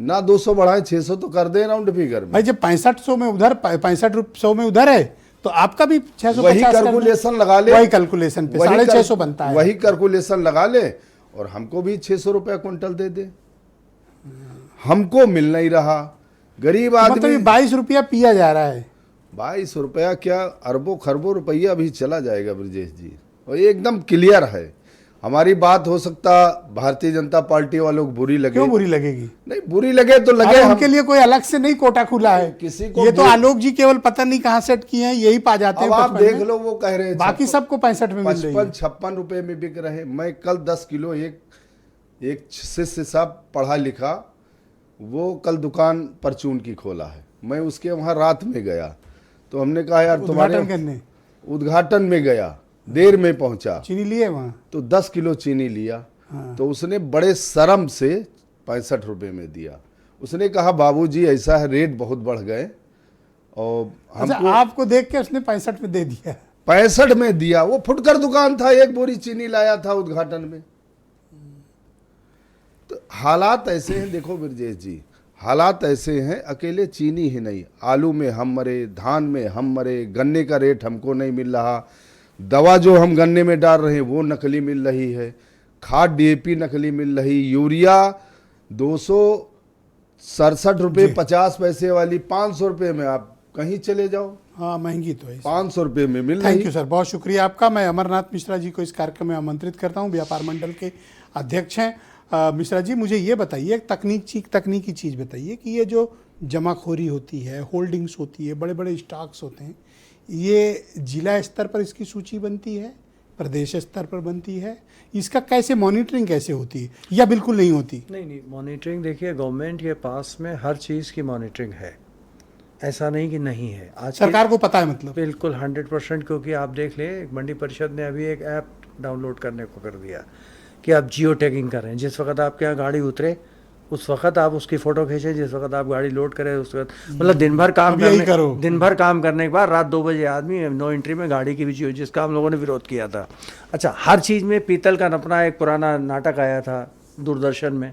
ना, 200 बढ़ाएं 600 तो कर दे राउंड फिगर में। भाई जब 6500 में उधर 6500 में उधर है तो आपका भी 650 वही कैलकुलेशन लगा ले, वही कैलकुलेशन पे 650 बनता है। वही कैलकुलेशन लगा ले और हमको भी 600 रुपया कुंटल दे दे। हमको मिल नहीं रहा, गरीब आदमी। मतलब 22 रुपया पिया जा रहा है। 22 रुपया क्या, अरबों खरबों रुपया भी चला जाएगा ब्रजेश जी, और ये एकदम क्लियर है। हमारी बात हो सकता भारतीय जनता पार्टी वालों को बुरी लगे। क्यों बुरी लगेगी? नहीं, बुरी लगे तो लगे, उनके लिए कोई अलग से नहीं कोटा खुला है किसी को। ये तो आलोक जी केवल पता नहीं कहाँ सेट किए हैं, यही पा जाते हैं। आप देख लो, वो कह रहे हैं बाकी सबको 65 में मिल रही है। 56 रुपए में बिक रहे। मैं कल 10 किलो, एक शिष्य साहब पढ़ा लिखा, वो कल दुकान परचून की खोला है, मैं उसके वहाँ रात में गया तो हमने कहा यार तुम्हारे उद्घाटन में गया, देर में पहुंचा, चीनी लिए वहाँ तो 10 किलो चीनी लिया। तो उसने बड़े शर्म से 65 रुपए में दिया। उसने कहा बाबूजी ऐसा है, रेट बहुत बढ़ गए और हमको। आपको देख के उसने 65 में दे दिया? 65 में दिया। वो फुटकर दुकान था, 1 बोरी चीनी लाया था उद्घाटन में। तो हालात ऐसे हैं, देखो ब्रजेश जी, हालात ऐसे हैं। अकेले चीनी ही नहीं, आलू में हम मरे, धान में हम मरे, गन्ने का रेट हमको नहीं मिल रहा, दवा जो हम गन्ने में डाल रहे हैं वो नकली मिल रही है, खाद डीएपी नकली मिल रही, यूरिया 267 रुपये 50 पैसे वाली 500 रुपये में आप कहीं चले जाओ। हाँ, महंगी तो है, 500 रुपये में मिल रही। थैंक यू सर, बहुत शुक्रिया आपका। मैं अमरनाथ मिश्रा जी को इस कार्यक्रम में आमंत्रित करता हूँ, व्यापार मंडल के अध्यक्ष हैं। मिश्रा जी, मुझे ये बताइए, तकनीकी चीज़ बताइए कि ये जो जमाखोरी होती है, होल्डिंग्स होती है, बड़े बड़े स्टॉक्स होते हैं, ये जिला स्तर पर इसकी सूची बनती है, प्रदेश स्तर पर बनती है, इसका कैसे मॉनिटरिंग कैसे होती है या बिल्कुल नहीं होती? नहीं, मॉनिटरिंग देखिए, गवर्नमेंट के पास में हर चीज़ की मॉनिटरिंग है, ऐसा नहीं कि नहीं है। आज सरकार को पता है, मतलब बिल्कुल 100%, क्योंकि आप देख लें, मंडी परिषद ने अभी एक ऐप डाउनलोड करने को कर दिया कि आप जियो टैगिंग करें। जिस वक्त आपके यहाँ गाड़ी उतरे उस वक्त आप उसकी फ़ोटो खींचें, जिस वक्त आप गाड़ी लोड करें उस वक्त, मतलब दिन भर काम करने के बाद रात 2 बजे आदमी नो एंट्री में गाड़ी की भी जियो, जिसका हम लोगों ने विरोध किया था। अच्छा, हर चीज़ में पीतल का नपना, एक पुराना नाटक आया था दूरदर्शन में,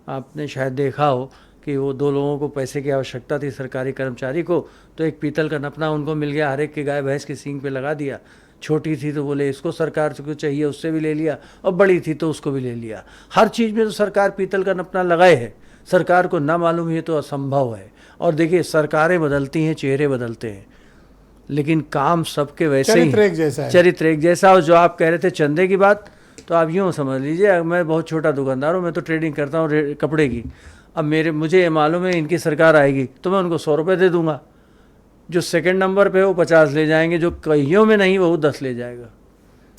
आपने शायद देखा हो कि वो 2 लोगों को पैसे की आवश्यकता थी, सरकारी कर्मचारी को, तो एक पीतल का नपना उनको मिल गया, हर एक के गाय भैंस के सींग पे लगा दिया। छोटी थी तो बोले इसको सरकार को चाहिए, उससे भी ले लिया, और बड़ी थी तो उसको भी ले लिया। हर चीज़ में तो सरकार पीतल का नपना लगाए है, सरकार को ना मालूम ये तो असंभव है। और देखिए सरकारें बदलती हैं, चेहरे बदलते हैं, लेकिन काम सबके वैसे ही, चरित्र एक जैसा है। चरित्र एक जैसा। और जो आप कह रहे थे चंदे की बात, तो आप यूँ समझ लीजिए, मैं बहुत छोटा दुकानदार हूँ, मैं तो ट्रेडिंग करता हूँ कपड़े की। अब मुझे ये मालूम है इनकी सरकार आएगी तो मैं उनको 100 रुपये दे दूंगा, जो सेकंड नंबर पे वो 50 ले जाएंगे, जो कईयों में नहीं वो 10 ले जाएगा।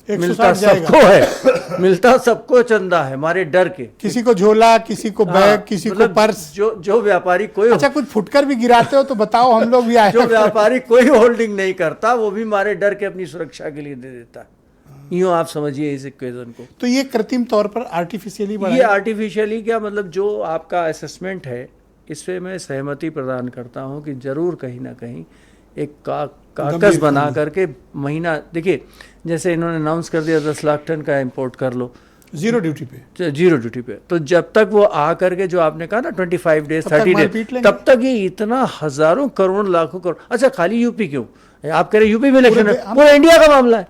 160 मिलता जाएगा। सबको है, मिलता सबको चंदा है, हमारे डर के। किसी को झोला, किसी को बैग, किसी को पर्स। जो व्यापारी कोई अच्छा, कुछ फुटकर भी गिराते हो तो बताओ, हम लोग भी आए। जो व्यापारी कोई होल्डिंग नहीं करता वो भी हमारे डर के अपनी सुरक्षा के लिए दे देता है। यूँ आप समझिए इस इक्वेशन को। तो ये कृत्रिम तौर पर आर्टिफिशियली ये आर्टिफिशियली क्या मतलब, जो आपका असेसमेंट है इस पे मैं सहमति प्रदान करता हूँ कि जरूर कहीं ना कहीं एक काकस बना करके महीना, देखिए जैसे इन्होंने अनाउंस कर दिया 10 लाख टन का इंपोर्ट कर लो जीरो ड्यूटी पे, तो जब तक वो आ करके जो आपने कहा ना 25 डेज 30 डेज, तब तक ये इतना हजारों करोड़ लाखों करोड़। अच्छा खाली यूपी क्यों, आप कह रहे यूपी में इलेक्शन है, पूरा इंडिया का मामला है,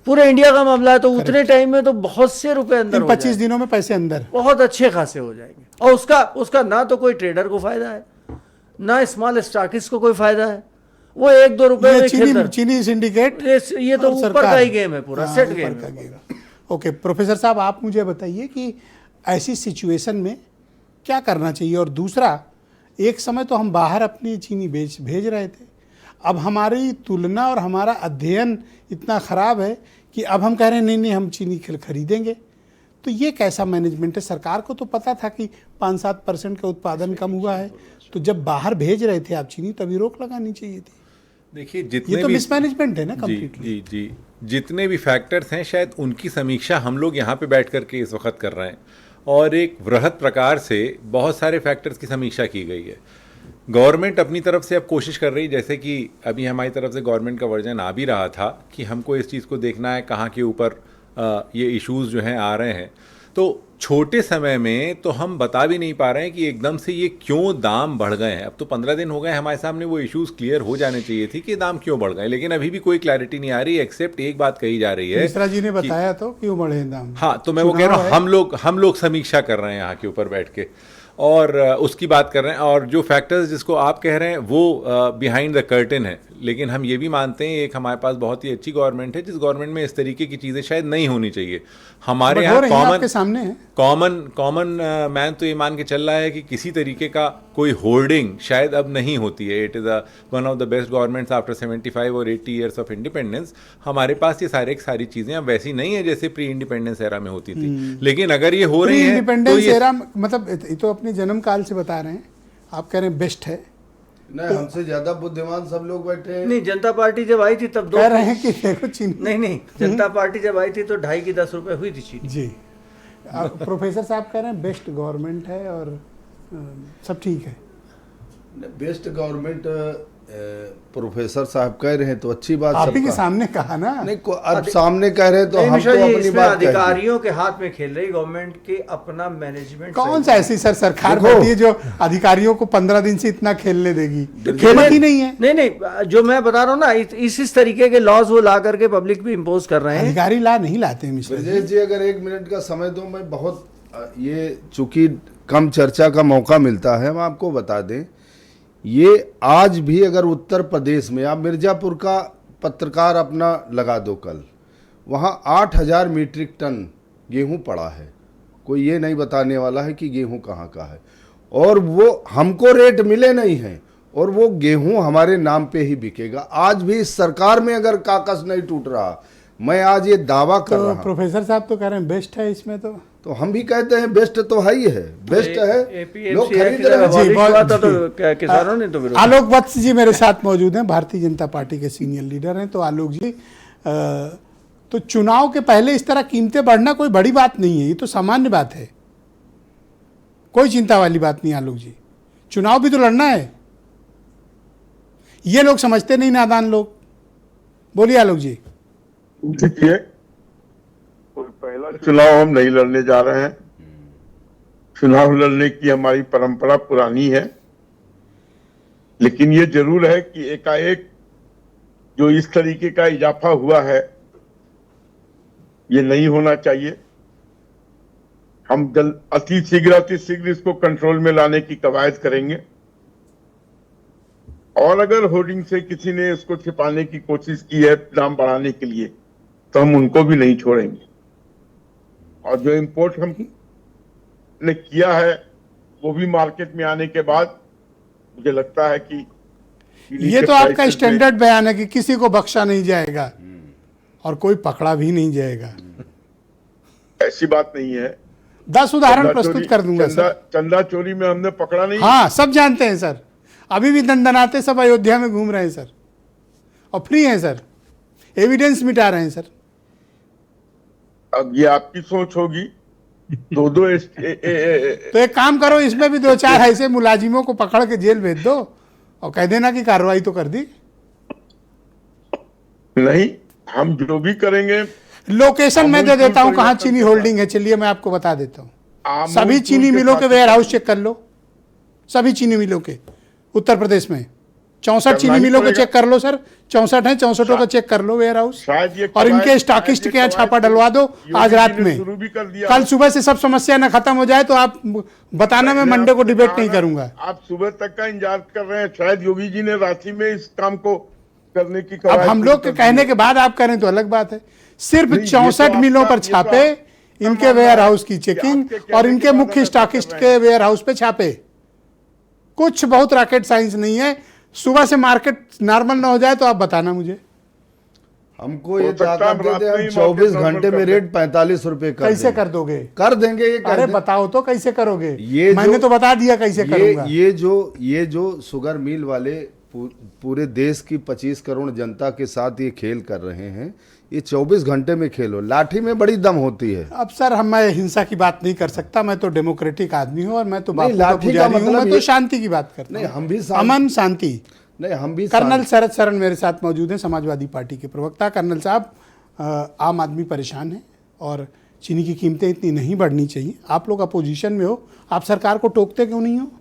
पूरे इंडिया का मामला है, तो उतने टाइम में तो बहुत से रुपए अंदर 25 दिनों में पैसे अंदर बहुत अच्छे खासे हो जाएंगे। और उसका ना तो कोई ट्रेडर को फायदा है, ना स्मॉल स्टॉकिस्ट को कोई फायदा है, वो 1-2 रुपए में चीनी सिंडिकेट, ये तो ऊपर का ही गेम है, पूरा सेट गेम है। ओके प्रोफेसर साहब, आप मुझे बताइए कि ऐसी सिचुएशन में क्या करना चाहिए। और दूसरा, एक समय तो हम बाहर अपनी चीनी भेज रहे थे, अब हमारी तुलना और हमारा अध्ययन इतना ख़राब है कि अब हम कह रहे हैं नहीं हम चीनी खरीदेंगे। तो ये कैसा मैनेजमेंट है? सरकार को तो पता था कि 5-7% का उत्पादन कम हुआ है, तो जब बाहर भेज रहे थे आप चीनी, तभी रोक लगानी चाहिए थी। देखिए जितने ये तो भी मिसमैनेजमेंट है ना जी, जी जितने भी फैक्टर्स हैं, शायद उनकी समीक्षा हम लोग यहाँ पे बैठ करके इस वक्त कर रहे हैं, और एक वृहद प्रकार से बहुत सारे फैक्टर्स की समीक्षा की गई है। गवर्नमेंट अपनी तरफ से अब कोशिश कर रही, जैसे कि अभी हमारी तरफ से गवर्नमेंट का वर्जन आ भी रहा था कि हमको इस चीज़ को देखना है कहाँ के ऊपर ये इश्यूज़ जो हैं आ रहे हैं। तो छोटे समय में तो हम बता भी नहीं पा रहे हैं कि एकदम से ये क्यों दाम बढ़ गए हैं। अब तो 15 दिन हो गए हमारे सामने, वो इश्यूज़ क्लियर हो जाने चाहिए थी कि दाम क्यों बढ़ गए, लेकिन अभी भी कोई क्लैरिटी नहीं आ रही, एक्सेप्ट एक बात कही जा रही है, मिश्रा जी ने बताया तो क्यों बढ़े दाम। हाँ, तो मैं वो कह रहा हूँ, हम लोग समीक्षा कर रहे हैं यहाँ के ऊपर बैठ के, और उसकी बात कर रहे हैं। और जो फैक्टर्स जिसको आप कह रहे हैं वो बिहाइंड द कर्टेन है, लेकिन हम ये भी मानते हैं एक हमारे पास बहुत ही अच्छी गवर्नमेंट है, जिस गवर्नमेंट में इस तरीके की चीज़ें शायद नहीं होनी चाहिए। हमारे यहाँ कॉमन मैन तो ये मान के चल रहा है कि किसी तरीके का कोई होल्डिंग शायद अब नहीं होती है। It is one of the best governments after 75 और 80 ईयर्स ऑफ इंडिपेंडेंस। हमारे पास ये सारी चीज़ें अब वैसी नहीं है जैसे प्री इंडिपेंडेंस एरा में होती थी, लेकिन अगर ये हो रही है इंडिपेंडेंस एरा, मतलब ये तो अपने जन्म काल से बता रहे हैं, आप कह रहे हैं बेस्ट है। नहीं, हमसे ज्यादा बुद्धिमान सब लोग बैठे हैं। नहीं, जनता पार्टी जब आई थी तब कह रहे हैं कि देखो चीनी, नहीं जनता पार्टी जब आई थी तो 2.5 की 10 रुपए हुई थी चीनी। जी प्रोफेसर साहब कह रहे हैं बेस्ट गवर्नमेंट है और सब ठीक है। बेस्ट गवर्नमेंट प्रोफेसर साहब कह रहे हैं तो अच्छी बात, आप ही के सामने कहा ना। नहीं, अब सामने कह रहे हैं तो हम तो अपनी बात अधिकारियों के हाथ में खेल रही गवर्नमेंट के अपना मैनेजमेंट। कौन सा ऐसी सरकार बैठी है जो अधिकारियों को 15 दिन से इतना खेलने देगी? खेलती नहीं है। नहीं, जो मैं बता रहा हूँ ना, इस तरीके के लॉज वो ला करके पब्लिक भी इम्पोज कर रहे हैं। अधिकारी ला नहीं लाते। ब्रजेश जी अगर 1 मिनट का समय दो, मैं बहुत ये चूंकि कम चर्चा का मौका मिलता है, हम आपको बता दें, ये आज भी अगर उत्तर प्रदेश में आप मिर्जापुर का पत्रकार अपना लगा दो, कल वहाँ 8,000 मीट्रिक टन गेहूं पड़ा है। कोई ये नहीं बताने वाला है कि गेहूं कहाँ का है, और वो हमको रेट मिले नहीं हैं, और वो गेहूं हमारे नाम पे ही बिकेगा। आज भी इस सरकार में अगर काकस नहीं टूट रहा, मैं आज ये दावा कर रहा हूं। प्रोफेसर साहब तो कह रहे हैं बेस्ट है इसमें, तो हम भी कहते हैं बेस्ट तो है ही है, बेस्ट है, लोग खरीद रहे हैं। किसानों ने तो आलोक वत्स जी मेरे साथ मौजूद हैं, भारतीय जनता पार्टी के सीनियर लीडर हैं। तो आलोक जी, तो चुनाव के पहले इस तरह कीमतें बढ़ना कोई बड़ी बात नहीं है, ये तो सामान्य बात है, कोई चिंता वाली बात नहीं। आलोक जी, चुनाव भी तो लड़ना है, ये लोग समझते नहीं, नादान लोग। बोलिए आलोक जी। देखिए, कोई पहला चुनाव हम नहीं लड़ने जा रहे हैं, चुनाव लड़ने की हमारी परंपरा पुरानी है, लेकिन ये जरूर है कि एकाएक जो इस तरीके का इजाफा हुआ है ये नहीं होना चाहिए। हम अति शीघ्र इसको कंट्रोल में लाने की कवायद करेंगे, और अगर होर्डिंग से किसी ने इसको छिपाने की कोशिश की है दाम बढ़ाने के लिए तो हम उनको भी नहीं छोड़ेंगे। और जो इंपोर्ट हमने किया है वो भी मार्केट में आने के बाद मुझे लगता है कि ये तो आपका स्टैंडर्ड बयान है कि किसी को बख्शा नहीं जाएगा और कोई पकड़ा भी नहीं जाएगा। ऐसी बात नहीं है। 10 उदाहरण प्रस्तुत कर दूंगा सर। चंदा चोरी में हमने पकड़ा नहीं। हाँ, सब जानते हैं सर, अभी भी दंदनाते सब अयोध्या में घूम रहे हैं सर, और फ्री हैं सर, एविडेंस मिटा रहे हैं सर। अब ये आपकी सोच होगी। दो तो एक काम करो, इसमें भी 2-4 ऐसे मुलाजिमों को पकड़ के जेल भेज दो और कह देना कि कार्रवाई तो कर दी। नहीं, हम जो भी करेंगे। लोकेशन मैं दे देता हूं कहां चीनी होल्डिंग है, चलिए मैं आपको बता देता हूं। सभी चीनी मिलों के वेयर हाउस चेक कर लो, सभी चीनी मिलों के उत्तर प्रदेश में 64 चीनी मिलों को चेक कर लो सर, 64 है, 64 का चेक कर लो वेयर हाउस, और इनके स्टॉकिस्ट के यहाँ छापा डलवा दो आज रात में। कल सुबह से सब समस्या न खत्म हो जाए तो आप बताना, मैं मंडे को डिबेट नहीं करूंगा। आप सुबह तक का इंतजार कर रहे हैं, शायद योगी जी ने रांची में इस काम को करने की। अब हम लोग के कहने के बाद आप करें तो अलग बात है। सिर्फ 64 मिलों पर छापे, इनके वेयर हाउस की चेकिंग और इनके मुख्य स्टॉकिस्ट के वेयर हाउस पे छापे। कुछ बहुत रॉकेट साइंस नहीं है। सुबह से मार्केट नॉर्मल ना हो जाए तो आप बताना मुझे। हमको ये ताकत दे दे, हम 24 घंटे में रेट 45 रुपए कर कैसे कर दोगे? कर देंगे ये। अरे बताओ तो कैसे करोगे? ये मैंने तो बता दिया कैसे करूंगा। ये जो शुगर मिल वाले पूरे देश की 25 करोड़ जनता के साथ ये खेल कर रहे हैं, ये 24 घंटे में खेलो। लाठी में बड़ी दम होती है। अब सर मैं हिंसा की बात नहीं कर सकता, मैं तो डेमोक्रेटिक आदमी हूँ और मैं तो लाठी का मतलब मैं तो शांति की बात करता हूँ। नहीं, हम भी अमन शांति। नहीं, हम भी। कर्नल शरद शरण मेरे साथ मौजूद हैं, समाजवादी पार्टी के प्रवक्ता। कर्नल साहब, आम आदमी परेशान है और चीनी की कीमतें इतनी नहीं बढ़नी चाहिए। आप लोग अपोजिशन में हो, आप सरकार को टोकते क्यों नहीं हो?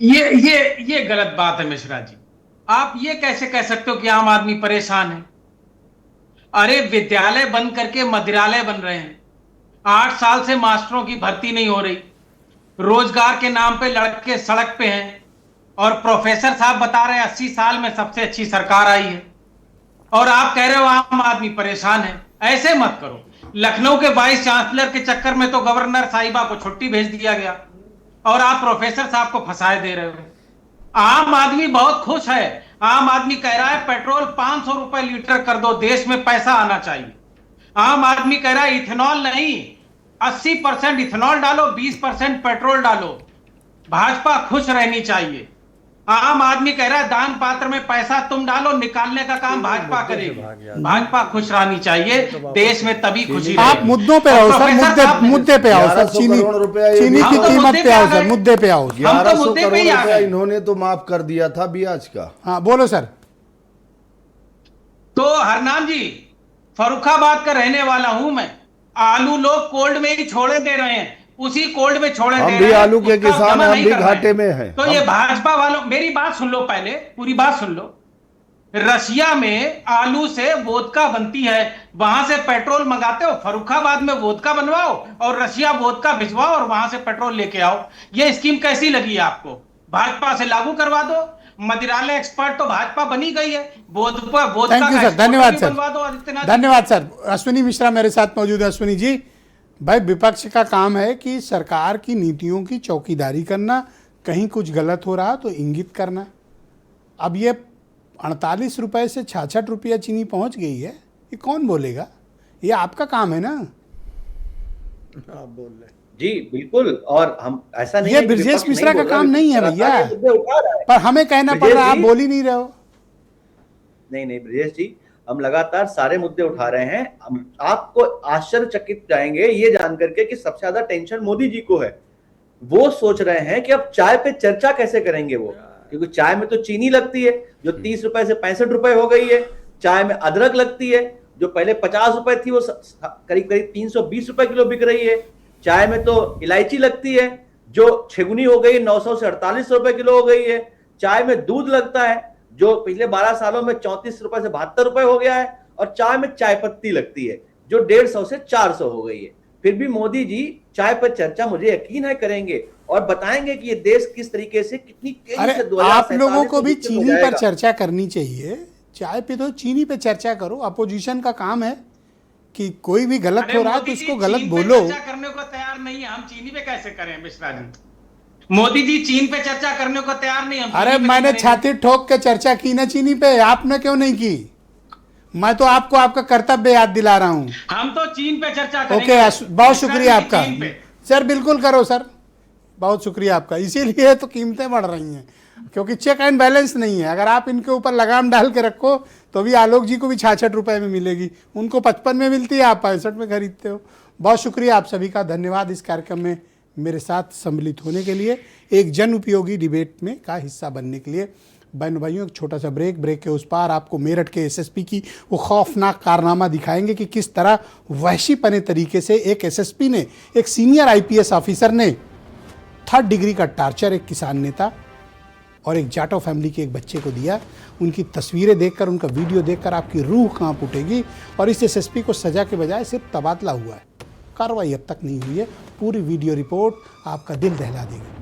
ये गलत बात है मिश्रा जी। आप ये कैसे कह सकते हो कि आम आदमी परेशान है? अरे विद्यालय बंद करके मदिरालय बन रहे हैं, 8 साल से मास्टरों की भर्ती नहीं हो रही, रोजगार के नाम पे लड़के सड़क पे हैं, और प्रोफेसर साहब बता रहे हैं 80 साल में सबसे अच्छी सरकार आई है, और आप कह रहे हो आम आदमी परेशान है। ऐसे मत करो। लखनऊ के वाइस चांसलर के चक्कर में तो गवर्नर साहिबा को छुट्टी भेज दिया गया और आप प्रोफेसर साहब को फंसाए दे रहे हो। आम आदमी बहुत खुश है। आम आदमी कह रहा है पेट्रोल 500 रुपए लीटर कर दो, देश में पैसा आना चाहिए। आम आदमी कह रहा है इथेनॉल नहीं, 80% इथेनॉल डालो, 20% पेट्रोल डालो। भाजपा खुश रहनी चाहिए। आम आदमी कह रहा है दान पात्र में पैसा तुम डालो, निकालने का काम भाजपा करेगी। भाजपा खुश रहनी चाहिए, देश में तभी खुशी रहेगी। आप मुद्दों पे आओ सर, मुद्दे पे आओ सर। चीनी की कीमत पे आओ सर, मुद्दे पे आओ। 1100 करोड़ रुपया इन्होंने तो माफ कर दिया था ब्याज का। हाँ बोलो सर। तो हरनाम जी, फर्रुखाबाद का रहने वाला हूं मैं। आलू लोग कोल्ड में ही छोड़े दे रहे हैं, उसी कोल्ड में छोड़े दे रहे हैं। हम भी आलू के किसान हैं, हम भी घाटे में हैं। तो ये भाजपा वालों, मेरी बात सुन लो, पहले पूरी बात सुन लो। रशिया में आलू से वोदका बनती है, वहां से पेट्रोल मंगाते हो, फर्रुखाबाद में वोदका बनवाओ और रशिया वोदका भिजवाओ और वहां से पेट्रोल लेके आओ। ये स्कीम कैसी लगी है आपको? भाजपा से लागू करवा दो। मदिरालय एक्सपर्ट तो भाजपा बनी गई है। थैंक यू सर, धन्यवाद सर, धन्यवाद सर। अश्विनी मिश्रा मेरे साथ मौजूद है। अश्विनी जी, भाई विपक्ष का काम है कि सरकार की नीतियों की चौकीदारी करना, कहीं कुछ गलत हो रहा तो इंगित करना। अब ये 48 रुपए से 66 रुपया चीनी पहुंच गई है, ये कौन बोलेगा? ये आपका काम है ना। आप बोल रहे जी, बिल्कुल। और हम ऐसा नहीं, ये ब्रजेश मिश्रा का काम नहीं है भैया, पर हमें कहना पड़ रहा है, आप बोल ही नहीं रहे हो। नहीं ब्रजेश जी, हम लगातार सारे मुद्दे उठा रहे हैं। हम आपको आश्चर्यचकित जाएंगे ये जान करके कि सबसे ज्यादा टेंशन मोदी जी को है। वो सोच रहे हैं कि अब चाय पे चर्चा कैसे करेंगे वो, क्योंकि चाय में तो चीनी लगती है जो 30 रुपए से 65 रुपए हो गई है। चाय में अदरक लगती है जो पहले 50 रुपए थी, वो करीब 320 रुपए किलो बिक रही है। चाय में तो इलायची लगती है जो 6 गुनी हो गई, 900 से 48 रुपए किलो हो गई है। चाय में दूध लगता है जो पिछले 12 सालों में 34 रुपए से 72 रुपए हो गया है। और चाय में चाय पत्ती लगती है जो 150 से 400 हो गई है। फिर भी मोदी जी चाय पर चर्चा मुझे यकीन है करेंगे और बताएंगे कि ये देश किस तरीके से कितनी तेजी से 2047 आप लोगों को भी विकसित हो चीनी पर जाएगा। चर्चा करनी चाहिए। चाय पे तो चीनी पे चर्चा करो। अपोजिशन का काम है कि कोई भी गलत अरे हो रहा है तो मोदी जी उसको गलत चीन पे बोलो। चर्चा करने को तैयार नहीं है, हम चीनी पे कैसे करें मिश्रा जी? मोदी जी चीन पे चर्चा करने को तैयार नहीं, हम अरे चीनी पे मैंने करेंगे। छाती ठोक के चर्चा की ना चीनी पे, आपने क्यों नहीं की? मैं तो आपको आपका कर्तव्य याद दिला रहा हूं। हम तो चीन पे चर्चा करेंगे। ओके, बहुत मिश्रा शुक्रिया जी, आपका चीन पे। सर। बिल्कुल करो सर, बहुत शुक्रिया आपका। इसीलिए तो कीमतें बढ़ रही हैं क्योंकि चेक एंड बैलेंस नहीं है। अगर आप इनके ऊपर लगाम डाल के रखो तो भी आलोक जी को भी 66 रुपए में मिलेगी, उनको 55 में मिलती है, आप 65 में खरीदते हो। बहुत शुक्रिया आप सभी का, धन्यवाद इस कार्यक्रम में मेरे साथ सम्मिलित होने के लिए, एक जन उपयोगी डिबेट में का हिस्सा बनने के लिए। बहनों भाइयों, एक छोटा सा ब्रेक के उस पार आपको मेरठ के एसएसपी की वो खौफनाक कारनामा दिखाएंगे कि किस तरह वहशीपने तरीके से एक एसएसपी ने, एक सीनियर आईपीएस ऑफिसर ने 3rd डिग्री का टार्चर एक किसान नेता और एक जाटो फैमिली के एक बच्चे को दिया। उनकी तस्वीरें देखकर, उनका वीडियो देखकर आपकी रूह कांप उठेगी। और इस एसएसपी को सजा के बजाय सिर्फ तबादला हुआ है, कार्रवाई अब तक नहीं हुई है। पूरी वीडियो रिपोर्ट आपका दिल दहला देगी।